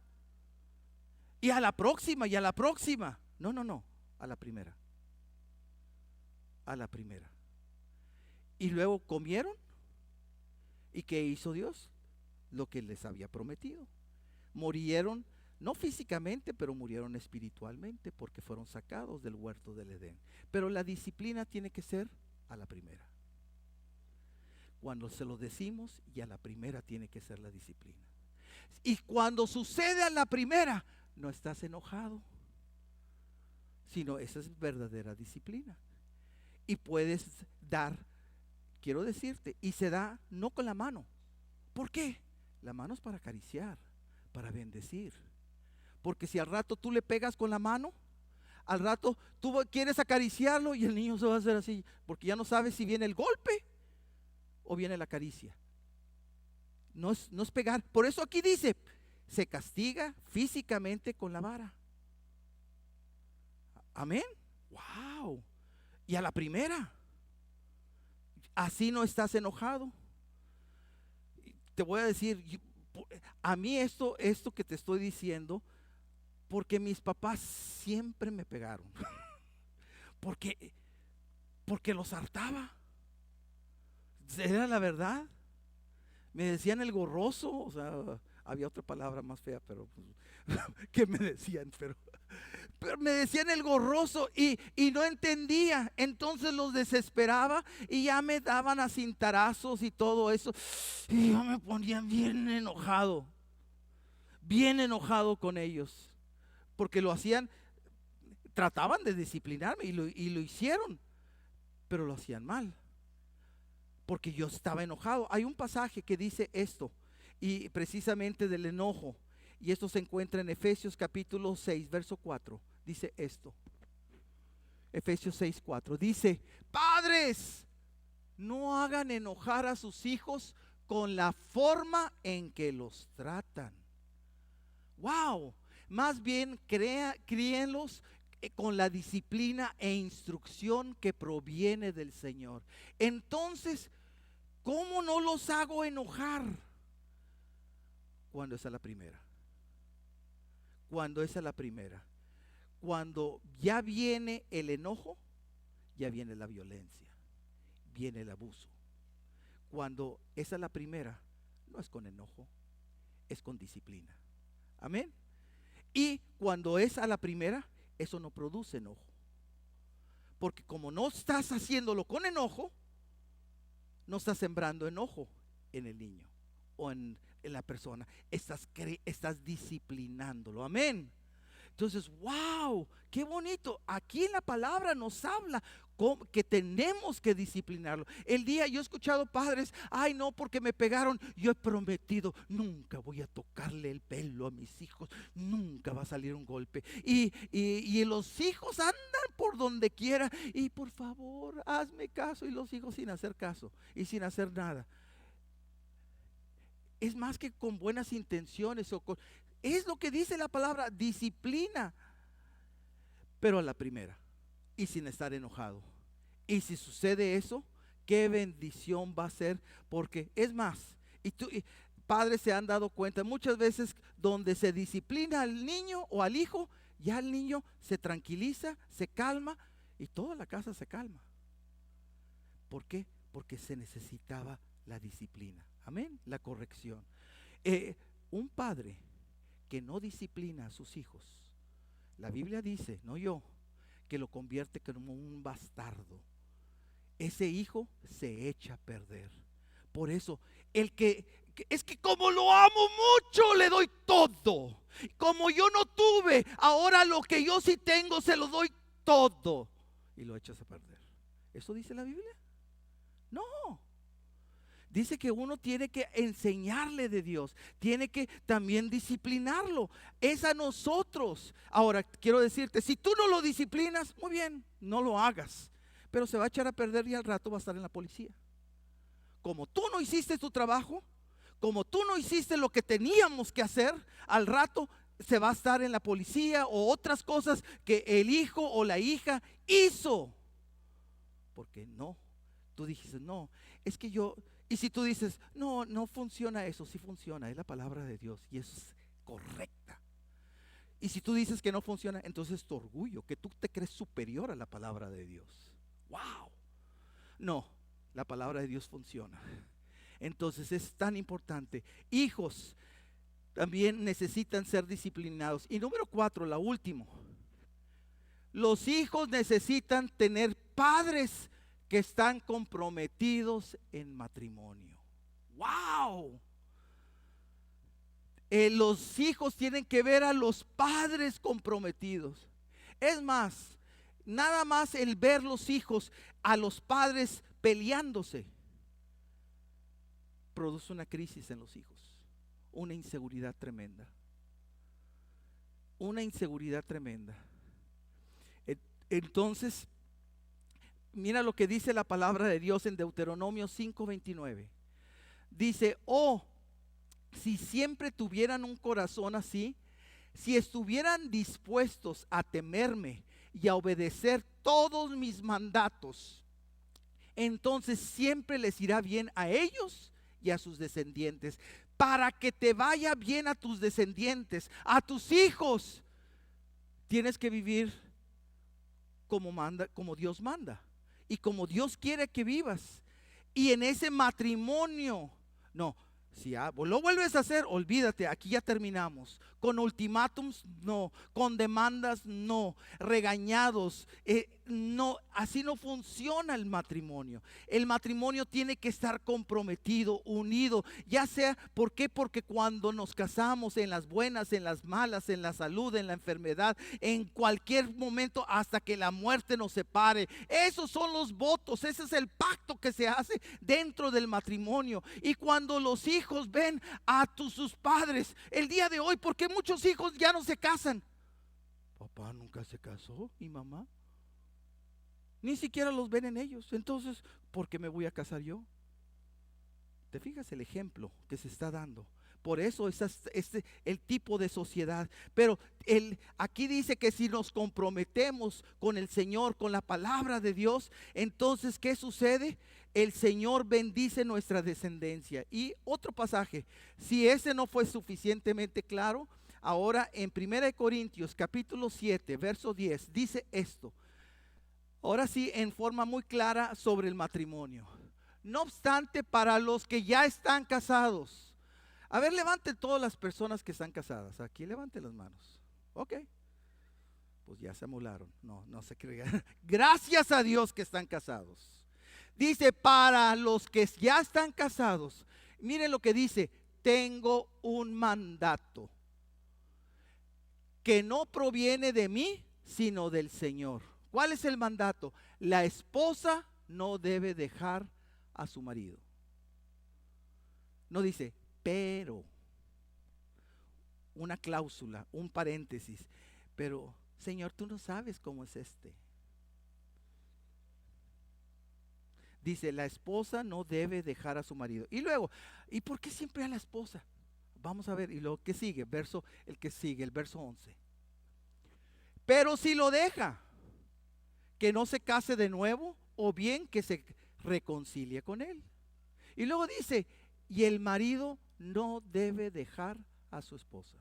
Y a la próxima, y a la próxima. No, a la primera. A la primera. Y luego comieron. ¿Y qué hizo Dios? Lo que les había prometido. Murieron, no físicamente, pero murieron espiritualmente, porque fueron sacados del huerto del Edén. Pero la disciplina tiene que ser a la primera. Cuando se lo decimos, y a la primera tiene que ser la disciplina. Y cuando sucede a la primera, no estás enojado, sino esa es verdadera disciplina. Y puedes dar, quiero decirte, y se da no con la mano. ¿Por qué? La mano es para acariciar, para bendecir. Porque si al rato tú le pegas con la mano, al rato tú quieres acariciarlo y el niño se va a hacer así, porque ya no sabes si viene el golpe o viene la caricia. No es pegar. Por eso aquí dice: se castiga físicamente con la vara. Amén. Wow. Y a la primera, así no estás enojado. Te voy a decir, a mí esto que te estoy diciendo, porque mis papás siempre me pegaron. Porque los hartaba. Era la verdad. Me decían el gorroso, o sea, había otra palabra más fea, pero que me decían, pero me decían el gorroso y no entendía. Entonces los desesperaba y ya me daban a cintarazos y todo eso, y yo me ponía bien enojado con ellos, porque lo hacían, trataban de disciplinarme y lo hicieron, pero lo hacían mal, porque yo estaba enojado. Hay un pasaje que dice esto, y precisamente del enojo, y esto se encuentra en Efesios capítulo 6, verso 4. Dice esto, Efesios 6, 4. Dice: padres, no hagan enojar a sus hijos con la forma en que los tratan. Wow. Más bien críenlos con la disciplina e instrucción que proviene del Señor. Entonces, ¿cómo no los hago enojar? Cuando es a la primera. Cuando es a la primera. Cuando ya viene el enojo, ya viene la violencia, viene el abuso. Cuando es a la primera, no es con enojo, es con disciplina. Amén. Y cuando es a la primera, eso no produce enojo. Porque como no estás haciéndolo con enojo, no estás sembrando enojo en el niño o en la persona. Estás disciplinándolo. Amén. Entonces, wow, qué bonito. Aquí en la palabra nos habla que tenemos que disciplinarlo. El día yo he escuchado padres: ay no, porque me pegaron. Yo he prometido, nunca voy a tocarle el pelo a mis hijos, nunca va a salir un golpe. Y los hijos andan por donde quiera, y por favor, hazme caso. Y los hijos sin hacer caso y sin hacer nada. Es más que con buenas intenciones es lo que dice la palabra, disciplina, pero a la primera y sin estar enojado. Y si sucede eso, qué bendición va a ser, porque es más, padres se han dado cuenta muchas veces donde se disciplina al niño o al hijo, ya el niño se tranquiliza, se calma y toda la casa se calma. ¿Por qué? porque se necesitaba la disciplina. Amén, la corrección. Un padre que no disciplina a sus hijos, la Biblia dice, no yo, que lo convierte como un bastardo. Ese hijo se echa a perder. Por eso, es que como lo amo mucho, le doy todo. Como yo no tuve, ahora lo que yo sí tengo, se lo doy todo. Y lo echas a perder. ¿Eso dice la Biblia? No. Dice que uno tiene que enseñarle de Dios, tiene que también disciplinarlo. Es a nosotros. Ahora, quiero decirte, si tú no lo disciplinas, muy bien, no lo hagas. Pero se va a echar a perder y al rato va a estar en la policía. Como tú no hiciste tu trabajo, como tú no hiciste lo que teníamos que hacer, al rato se va a estar en la policía o otras cosas que el hijo o la hija hizo. Porque no, tú dijiste, no, es que yo, y si tú dices, no, no funciona eso, sí funciona, es la palabra de Dios y es correcta. Y si tú dices que no funciona, entonces tu orgullo, que tú te crees superior a la palabra de Dios. ¡Wow! No, la palabra de Dios funciona. Entonces es tan importante. Hijos también necesitan ser disciplinados. Y número 4, la última. Los hijos necesitan tener padres que están comprometidos en matrimonio. ¡Wow! Los hijos tienen que ver a los padres comprometidos. Es más, nada más el ver los hijos a los padres peleándose produce una crisis en los hijos, una inseguridad tremenda. Una inseguridad tremenda. Entonces, mira lo que dice la palabra de Dios en Deuteronomio 5:29. Dice, oh, si siempre tuvieran un corazón así, si estuvieran dispuestos a temerme y a obedecer todos mis mandatos, entonces siempre les irá bien a ellos y a sus descendientes. Para que te vaya bien a tus descendientes, a tus hijos, tienes que vivir como manda, como Dios manda y como Dios quiere que vivas. Y en ese matrimonio, no, si lo vuelves a hacer, olvídate, aquí ya terminamos. Con ultimátums, no. Con demandas, no. Regañados, no. Así no funciona el matrimonio. El matrimonio tiene que estar comprometido, unido. Ya sea, ¿por qué? Porque cuando nos casamos, en las buenas, en las malas, en la salud, en la enfermedad, en cualquier momento, hasta que la muerte nos separe. Esos son los votos, ese es el pacto que se hace dentro del matrimonio. Y cuando los hijos ven a sus padres, el día de hoy, ¿por qué muchos hijos ya no se casan? Papá nunca se casó y mamá ni siquiera los ven en ellos. Entonces, ¿por qué me voy a casar yo? ¿Te fijas el ejemplo que se está dando? Por eso es el tipo de sociedad. Pero aquí dice que si nos comprometemos con el Señor, con la palabra de Dios, entonces ¿qué sucede? El Señor bendice nuestra descendencia. Y otro pasaje, si ese no fue suficientemente claro, ahora en 1 Corintios capítulo 7, verso 10, dice esto. Ahora sí, en forma muy clara sobre el matrimonio. No obstante, para los que ya están casados. A ver, levanten todas las personas que están casadas. Aquí levanten las manos. Ok. Pues ya se amolaron. No, no se crean. Gracias a Dios que están casados. Dice, para los que ya están casados. Miren lo que dice. Tengo un mandato que no proviene de mí, sino del Señor. ¿Cuál es el mandato? La esposa no debe dejar a su marido. No dice, pero, una cláusula, un paréntesis, pero Señor, tú no sabes cómo es este. Dice, la esposa no debe dejar a su marido. Y luego, ¿y por qué siempre a la esposa? Vamos a ver, y lo que sigue, el verso 11. Pero si lo deja, que no se case de nuevo, o bien que se reconcilie con él. Y luego dice, y el marido no debe dejar a su esposa.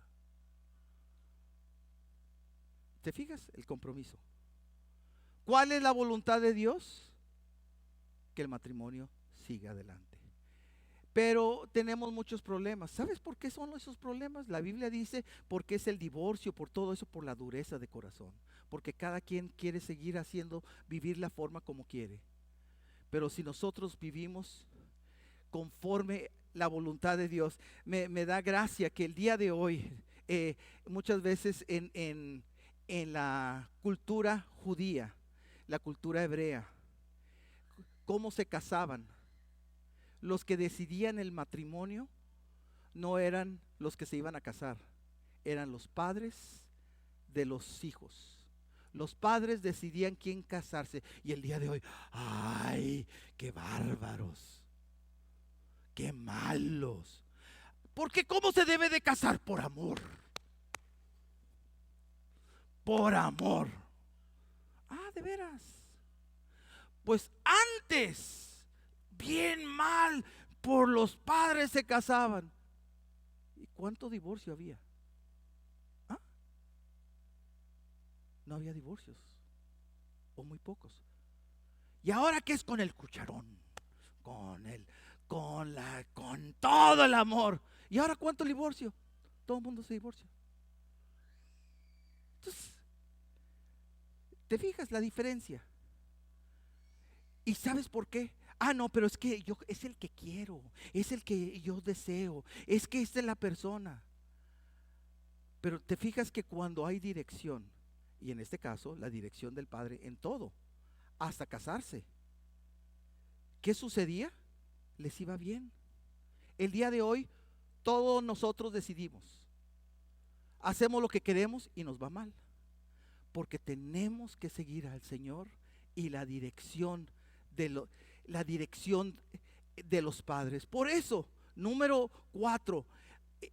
¿Te fijas? El compromiso. ¿Cuál es la voluntad de Dios? Que el matrimonio sigue adelante. Pero tenemos muchos problemas. ¿Sabes por qué son esos problemas? La Biblia dice porque es el divorcio, por todo eso, por la dureza de corazón. Porque cada quien quiere seguir haciendo, vivir la forma como quiere. Pero si nosotros vivimos conforme la voluntad de Dios, me da gracia que el día de hoy, muchas veces en la cultura judía, la cultura hebrea, cómo se casaban. Los que decidían el matrimonio no eran los que se iban a casar, eran los padres de los hijos. Los padres decidían quién casarse. Y el día de hoy, ¡ay, qué bárbaros! ¡Qué malos! Porque ¿cómo se debe de casar? Por amor. Por amor. Ah, de veras. Pues antes, bien mal, por los padres se casaban. ¿Y cuánto divorcio había? ¿Ah? No había divorcios, o muy pocos. ¿Y ahora qué es con el cucharón? Con todo el amor. ¿Y ahora cuánto divorcio? Todo el mundo se divorcia. Entonces, ¿te fijas la diferencia? ¿Y sabes por qué? Ah, no, pero es que yo es el que quiero, es el que yo deseo, es que esta es la persona. Pero te fijas que cuando hay dirección, y en este caso la dirección del padre en todo, hasta casarse, ¿qué sucedía? Les iba bien. El día de hoy todos nosotros decidimos, hacemos lo que queremos y nos va mal, porque tenemos que seguir al Señor y la dirección la dirección de los padres. Por eso, número 4,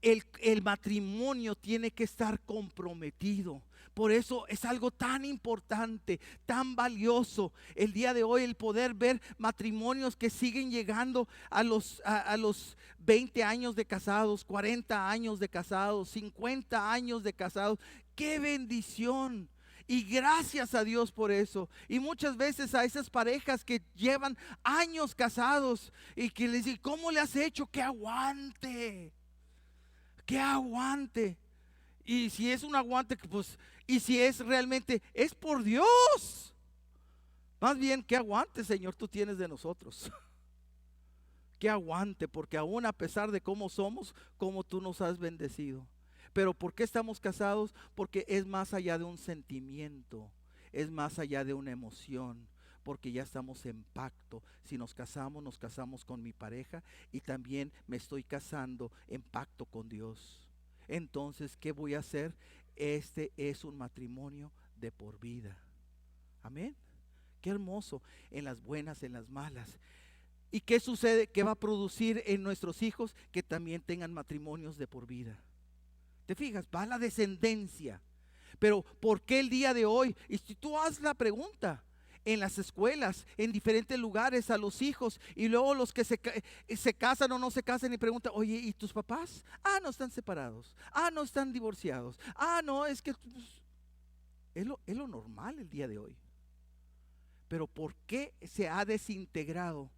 el matrimonio tiene que estar comprometido. Por eso es algo tan importante, tan valioso el día de hoy, el poder ver matrimonios que siguen llegando a los 20 años de casados, 40 años de casados, 50 años de casados. ¡Qué bendición! Y gracias a Dios por eso. Y muchas veces a esas parejas que llevan años casados y que les dicen, ¿cómo le has hecho? Que aguante, que aguante. Y si es un aguante, pues, y si es realmente, es por Dios. Más bien, que aguante, Señor, tú tienes de nosotros. Que aguante, porque aún a pesar de cómo somos, como tú nos has bendecido. Pero ¿por qué estamos casados? Porque es más allá de un sentimiento, es más allá de una emoción, porque ya estamos en pacto. Si nos casamos con mi pareja y también me estoy casando en pacto con Dios. Entonces, ¿qué voy a hacer? Este es un matrimonio de por vida. Amén. Qué hermoso, en las buenas, en las malas. ¿Y qué sucede? ¿Qué va a producir en nuestros hijos? Que también tengan matrimonios de por vida. ¿Te fijas? Va la descendencia. Pero ¿por qué el día de hoy? Y si tú haces la pregunta en las escuelas, en diferentes lugares a los hijos, y luego los que se casan o no se casan y preguntan, oye, ¿y tus papás? Ah, no están separados. Ah, no están divorciados. Ah, no, es que pues, es lo normal el día de hoy. Pero ¿por qué se ha desintegrado?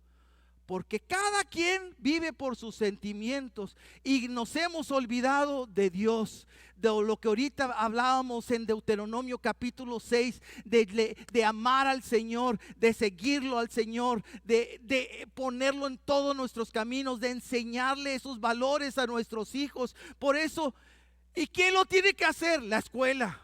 Porque cada quien vive por sus sentimientos y nos hemos olvidado de Dios, de lo que ahorita hablábamos en Deuteronomio capítulo 6, de amar al Señor, de seguirlo al Señor, de ponerlo en todos nuestros caminos, de enseñarle esos valores a nuestros hijos. Por eso, ¿y quién lo tiene que hacer? La escuela,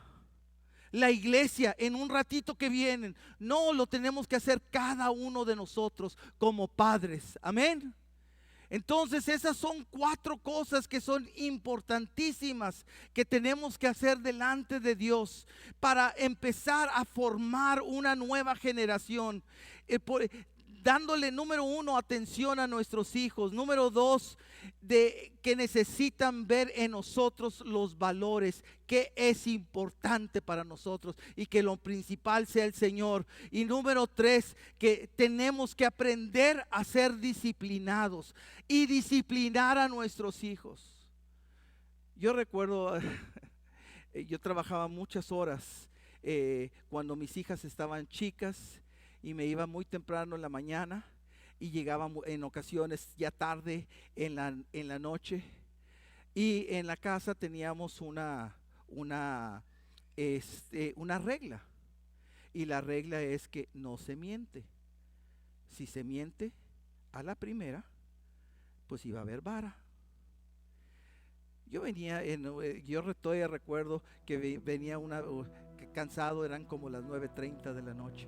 la iglesia, en un ratito que vienen. No, lo tenemos que hacer cada uno de nosotros como padres. Amén. Entonces esas son 4 cosas que son importantísimas que tenemos que hacer delante de Dios para empezar a formar una nueva generación. Dándole, número 1, atención a nuestros hijos. Número 2, que necesitan ver en nosotros los valores, que es importante para nosotros y que lo principal sea el Señor. Y número 3, que tenemos que aprender a ser disciplinados y disciplinar a nuestros hijos. Yo recuerdo, yo trabajaba muchas horas cuando mis hijas estaban chicas y me iba muy temprano en la mañana y llegaba en ocasiones ya tarde en la noche. Y en la casa teníamos una, una regla. Y la regla es que no se miente. Si se miente a la primera, pues iba a haber vara. Yo venía, todavía recuerdo que venía cansado, eran como las 9:30 de la noche.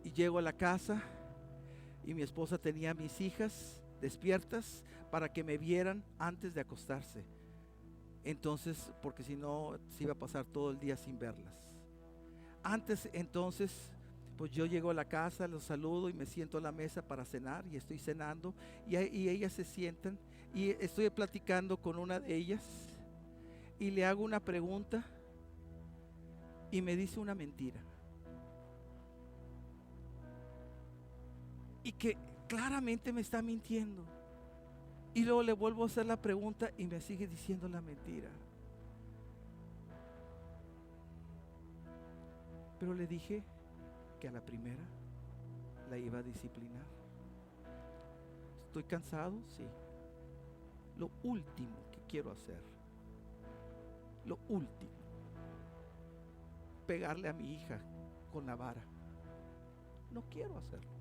Y llego a la casa y mi esposa tenía a mis hijas despiertas para que me vieran antes de acostarse. Entonces, porque si no, se iba a pasar todo el día sin verlas. Entonces, pues yo llego a la casa, los saludo y me siento a la mesa para cenar y estoy cenando y ellas se sientan y estoy platicando con una de ellas y le hago una pregunta y me dice una mentira. Y que claramente me está mintiendo. Y luego le vuelvo a hacer la pregunta y me sigue diciendo la mentira. Pero le dije que a la primera la iba a disciplinar. ¿Estoy cansado? Sí. Lo último que quiero hacer, lo último, pegarle a mi hija con la vara. No quiero hacerlo.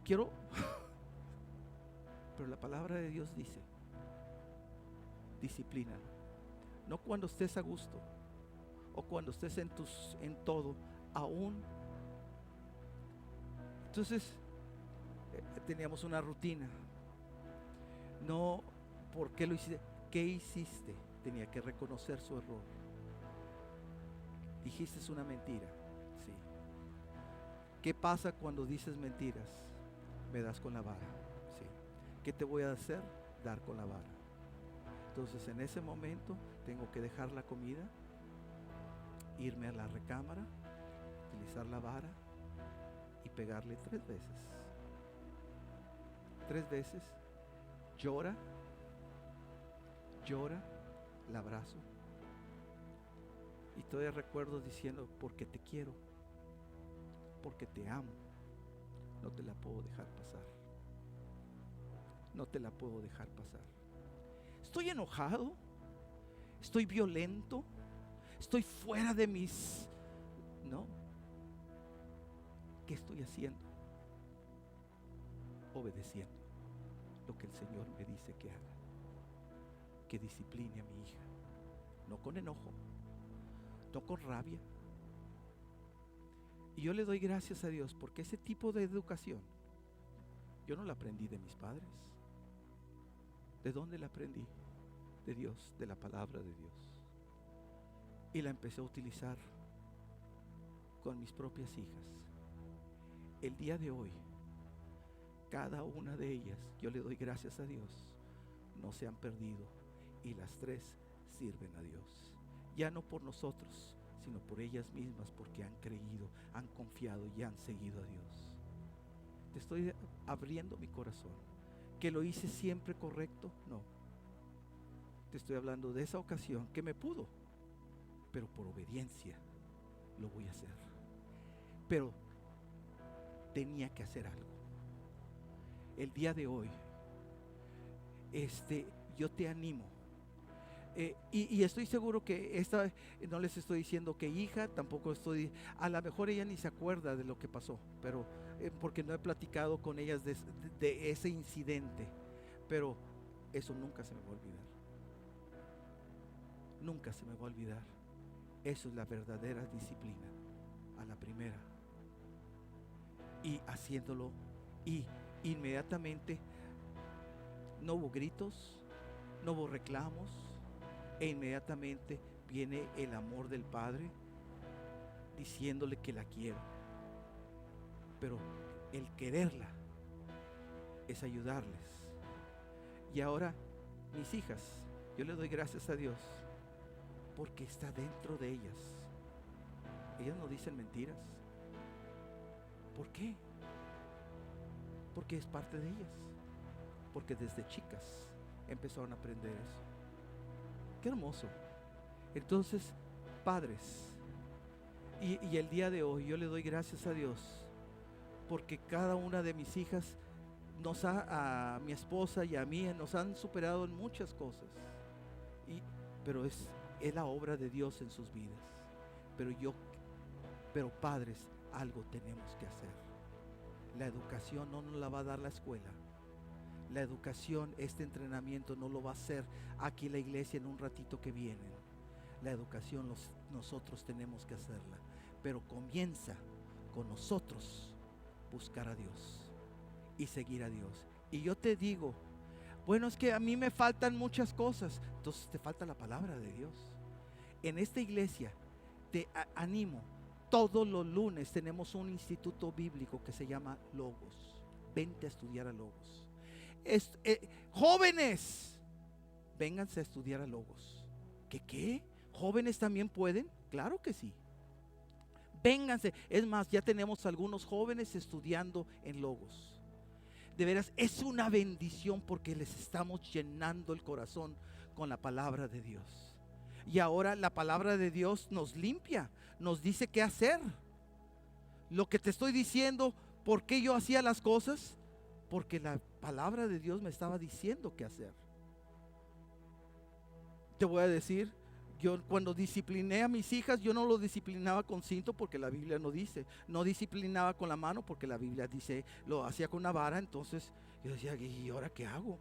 Quiero, pero la palabra de Dios dice, disciplínalo. No cuando estés a gusto o cuando estés en todo, aún. Entonces, teníamos una rutina. No, ¿por qué lo hiciste? ¿Qué hiciste? Tenía que reconocer su error. Dijiste una mentira. Sí. ¿Qué pasa cuando dices mentiras? Me das con la vara. Sí. ¿Qué te voy a hacer? Dar con la vara. Entonces en ese momento tengo que dejar la comida, irme a la recámara, utilizar la vara y pegarle 3 veces. 3 veces. Llora, la abrazo. Y todavía recuerdo diciendo, porque te quiero, porque te amo, no te la puedo dejar pasar. No te la puedo dejar pasar. Estoy enojado, estoy violento, estoy fuera de mis... No. ¿Qué estoy haciendo? Obedeciendo lo que el Señor me dice que haga. Que discipline a mi hija. No con enojo, no con rabia. Y yo le doy gracias a Dios porque ese tipo de educación yo no la aprendí de mis padres. ¿De dónde la aprendí? De Dios, de la palabra de Dios. Y la empecé a utilizar con mis propias hijas. El día de hoy, cada una de ellas, yo le doy gracias a Dios, no se han perdido y las 3 sirven a Dios. Ya no por nosotros, sino por ellas mismas, porque han creído, han confiado y han seguido a Dios. Te estoy abriendo mi corazón. ¿Que lo hice siempre correcto? No. Te estoy hablando de esa ocasión que me pudo, pero por obediencia lo voy a hacer. Pero tenía que hacer algo. El día de hoy, yo te animo. Y estoy seguro que no les estoy diciendo que hija, tampoco a lo mejor ella ni se acuerda de lo que pasó, pero porque no he platicado con ellas de ese incidente, pero eso nunca se me va a olvidar. Nunca se me va a olvidar. Eso es la verdadera disciplina, a la primera. Y haciéndolo, y inmediatamente no hubo gritos, no hubo reclamos, e inmediatamente viene el amor del Padre diciéndole que la quiero. Pero el quererla es ayudarles. Y ahora mis hijas, yo le doy gracias a Dios porque está dentro de ellas. Ellas no dicen mentiras. ¿Por qué? Porque es parte de ellas. Porque desde chicas empezaron a aprender eso. Qué hermoso. Entonces, padres, y el día de hoy yo le doy gracias a Dios porque cada una de mis hijas a mi esposa y a mí nos han superado en muchas cosas. Pero es la obra de Dios en sus vidas. Pero padres, algo tenemos que hacer. La educación no nos la va a dar la escuela. La educación, este entrenamiento no lo va a hacer aquí la iglesia en un ratito que vienen. La educación nosotros tenemos que hacerla. Pero comienza con nosotros buscar a Dios y seguir a Dios. Y yo te digo, bueno, es que a mí me faltan muchas cosas. Entonces te falta la palabra de Dios. En esta iglesia te animo. Todos los lunes tenemos un instituto bíblico que se llama Logos. Vente a estudiar a Logos. Jóvenes, vénganse a estudiar a Logos. ¿Qué? ¿Jóvenes también pueden? Claro que sí. Vénganse. Es más, ya tenemos algunos jóvenes estudiando en Logos. De veras, es una bendición porque les estamos llenando el corazón con la palabra de Dios. Y ahora la palabra de Dios nos limpia, nos dice qué hacer. Lo que te estoy diciendo, ¿por qué yo hacía las cosas? Porque la palabra de Dios me estaba diciendo qué hacer. Te voy a decir, yo cuando discipliné a mis hijas, yo no lo disciplinaba con cinto porque la Biblia no dice. No disciplinaba con la mano porque la Biblia dice, lo hacía con una vara. Entonces yo decía, ¿y ahora qué hago?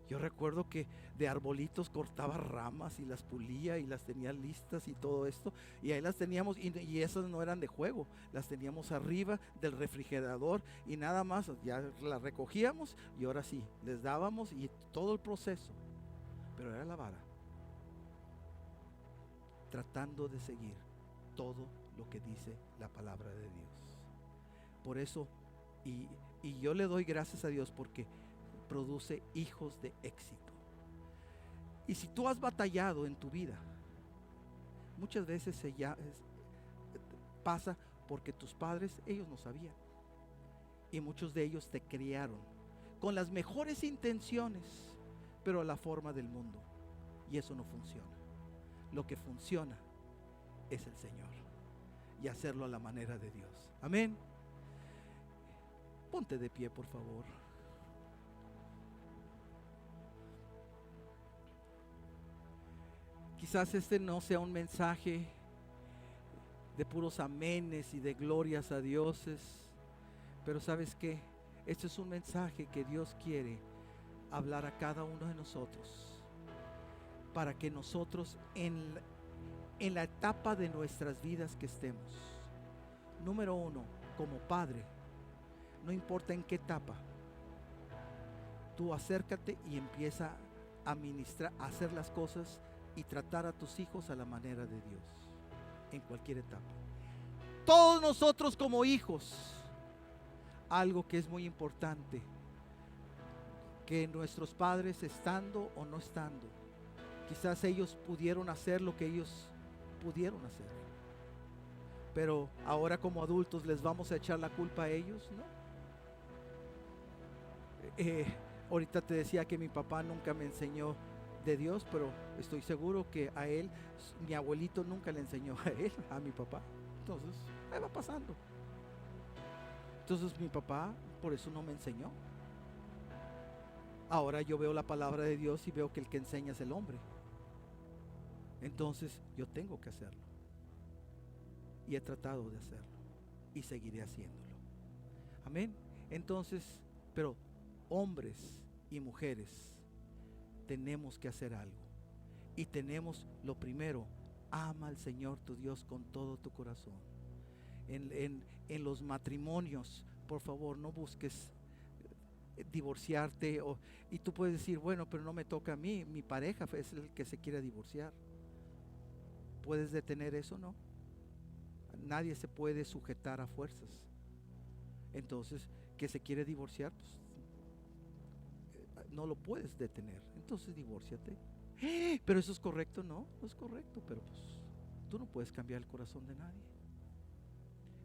Yo recuerdo que de arbolitos cortaba ramas y las pulía y las tenía listas y todo esto. Y ahí las teníamos, y esas no eran de juego. Las teníamos arriba del refrigerador y nada más, ya las recogíamos y ahora sí, les dábamos y todo el proceso. Pero era la vara. Tratando de seguir todo lo que dice la palabra de Dios. Por eso, y yo le doy gracias a Dios porque produce hijos de éxito. Y si tú has batallado en tu vida, muchas veces pasa porque tus padres, ellos no sabían. Y muchos de ellos te criaron con las mejores intenciones, pero a la forma del mundo. Y eso no funciona. Lo que funciona es el Señor y hacerlo a la manera de Dios. Amén. Ponte de pie, por favor. Quizás este no sea un mensaje de puros amenes y de glorias a dioses, pero ¿sabes qué? Este es un mensaje que Dios quiere hablar a cada uno de nosotros, para que nosotros en la etapa de nuestras vidas que estemos, número uno, como padre, no importa en qué etapa, tú acércate y empieza a ministrar, a hacer las cosas y tratar a tus hijos a la manera de Dios, en cualquier etapa. Todos nosotros como hijos, algo que es muy importante, que nuestros padres, estando o no estando, quizás ellos pudieron hacer lo que ellos pudieron hacer, pero ahora como adultos les vamos a echar la culpa a ellos, ¿no? Ahorita te decía que mi papá nunca me enseñó de Dios, pero estoy seguro que a él, mi abuelito nunca le enseñó a él, a mi papá. Entonces, ahí va pasando. Entonces mi papá por eso no me enseñó. Ahora yo veo la palabra de Dios y veo que el que enseña es el hombre. Entonces yo tengo que hacerlo. Y he tratado de hacerlo. Y seguiré haciéndolo. Amén. Entonces, pero hombres y mujeres, tenemos que hacer algo. Y tenemos, lo primero, ama al Señor tu Dios con todo tu corazón. En los matrimonios, por favor, no busques divorciarte, y tú puedes decir, bueno, pero no me toca a mí, mi pareja es el que se quiere divorciar. ¿Puedes detener eso? No. Nadie se puede sujetar a fuerzas. Entonces, que se quiere divorciar, pues no lo puedes detener. Entonces divórciate. Pero eso es correcto, no es correcto, pero pues tú no puedes cambiar el corazón de nadie.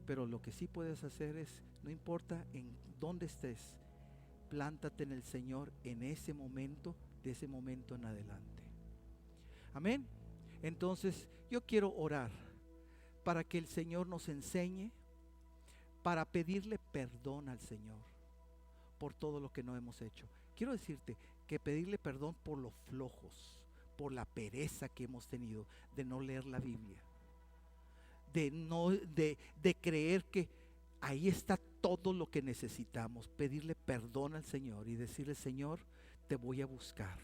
Pero lo que sí puedes hacer es, no importa en dónde estés, plántate en el Señor en ese momento, de ese momento en adelante. Amén. Entonces yo quiero orar para que el Señor nos enseñe, para pedirle perdón al Señor por todo lo que no hemos hecho. Quiero decirte que pedirle perdón por los flojos, por la pereza que hemos tenido de no leer la Biblia, de creer que ahí está todo lo que necesitamos. Pedirle perdón al Señor y decirle: Señor, te voy a buscar,